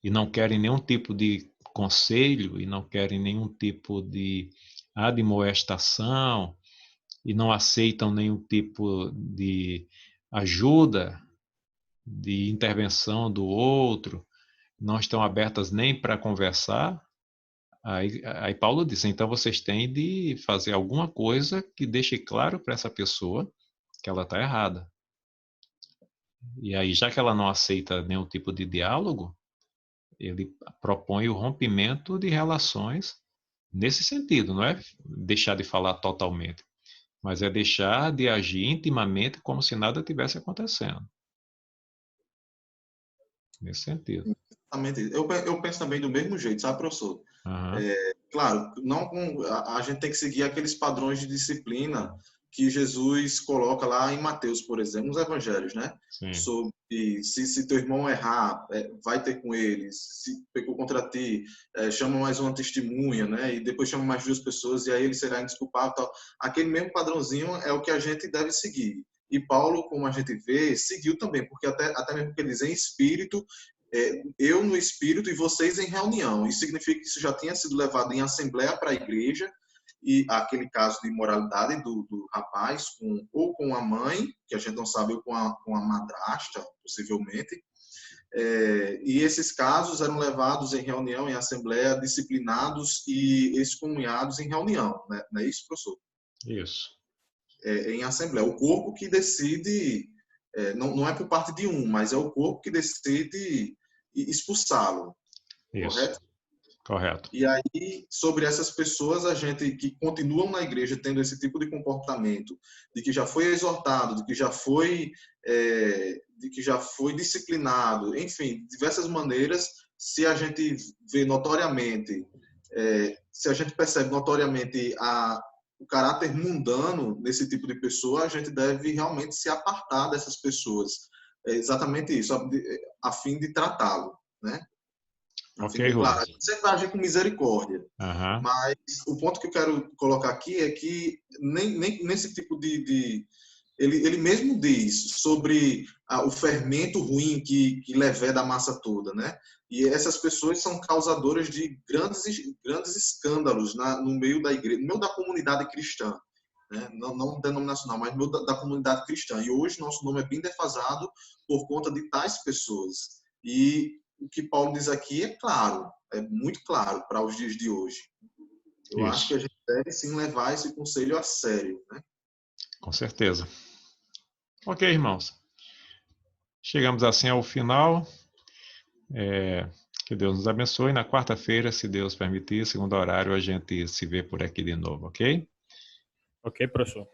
e não querem nenhum tipo de conselho e não querem nenhum tipo de admoestação e não aceitam nenhum tipo de ajuda, de intervenção do outro, não estão abertas nem para conversar, aí Paulo diz, então vocês têm de fazer alguma coisa que deixe claro para essa pessoa que ela está errada. E aí, já que ela não aceita nenhum tipo de diálogo, ele propõe o rompimento de relações nesse sentido, não é deixar de falar totalmente, mas é deixar de agir intimamente como se nada tivesse acontecendo. Nesse sentido. Exatamente. Eu penso também do mesmo jeito, sabe, professor? Uhum. Claro, não a gente tem que seguir aqueles padrões de disciplina que Jesus coloca lá em Mateus, por exemplo, nos evangelhos, né? Sim. Sobre se teu irmão errar, vai ter com ele. Se pecou contra ti, chama mais uma testemunha, né? E depois chama mais 2 pessoas e aí ele será indesculpável. Tal. Aquele mesmo padrãozinho é o que a gente deve seguir. E Paulo, como a gente vê, seguiu também, porque até mesmo que ele diz em espírito, eu no espírito e vocês em reunião. Isso significa que isso já tinha sido levado em assembleia para a igreja, e aquele caso de imoralidade do rapaz, ou com a mãe, que a gente não sabe, ou com a madrasta, possivelmente. E esses casos eram levados em reunião, em assembleia, disciplinados e excomunhados em reunião. Né? Não é isso, professor? Isso. Em assembleia. O corpo que decide, não é por parte de um, mas é o corpo que decide expulsá-lo. Isso. Correto. E aí, sobre essas pessoas, a gente que continuam na igreja tendo esse tipo de comportamento, de que já foi exortado, de que já foi disciplinado, enfim, diversas maneiras, se a gente vê notoriamente, se a gente percebe notoriamente o caráter mundano desse tipo de pessoa, a gente deve realmente se apartar dessas pessoas. É exatamente isso, a fim de tratá-lo, né? Ok, claro, a gente sempre vai agir com misericórdia. Uhum. Mas o ponto que eu quero colocar aqui é que nem nesse tipo ele mesmo diz sobre o fermento ruim que leveda a massa toda, né? E essas pessoas são causadoras de grandes escândalos no meio da igreja, no meio da comunidade cristã, né? Não denominacional, mas no meio da comunidade cristã. E hoje nosso nome é bem defasado por conta de tais pessoas. E o que Paulo diz aqui é claro, é muito claro para os dias de hoje. Eu acho que a gente deve sim levar esse conselho a sério, né? Com certeza. Ok, irmãos. Chegamos assim ao final. Que Deus nos abençoe. Na quarta-feira, se Deus permitir, segundo horário, a gente se vê por aqui de novo, ok? Ok, professor.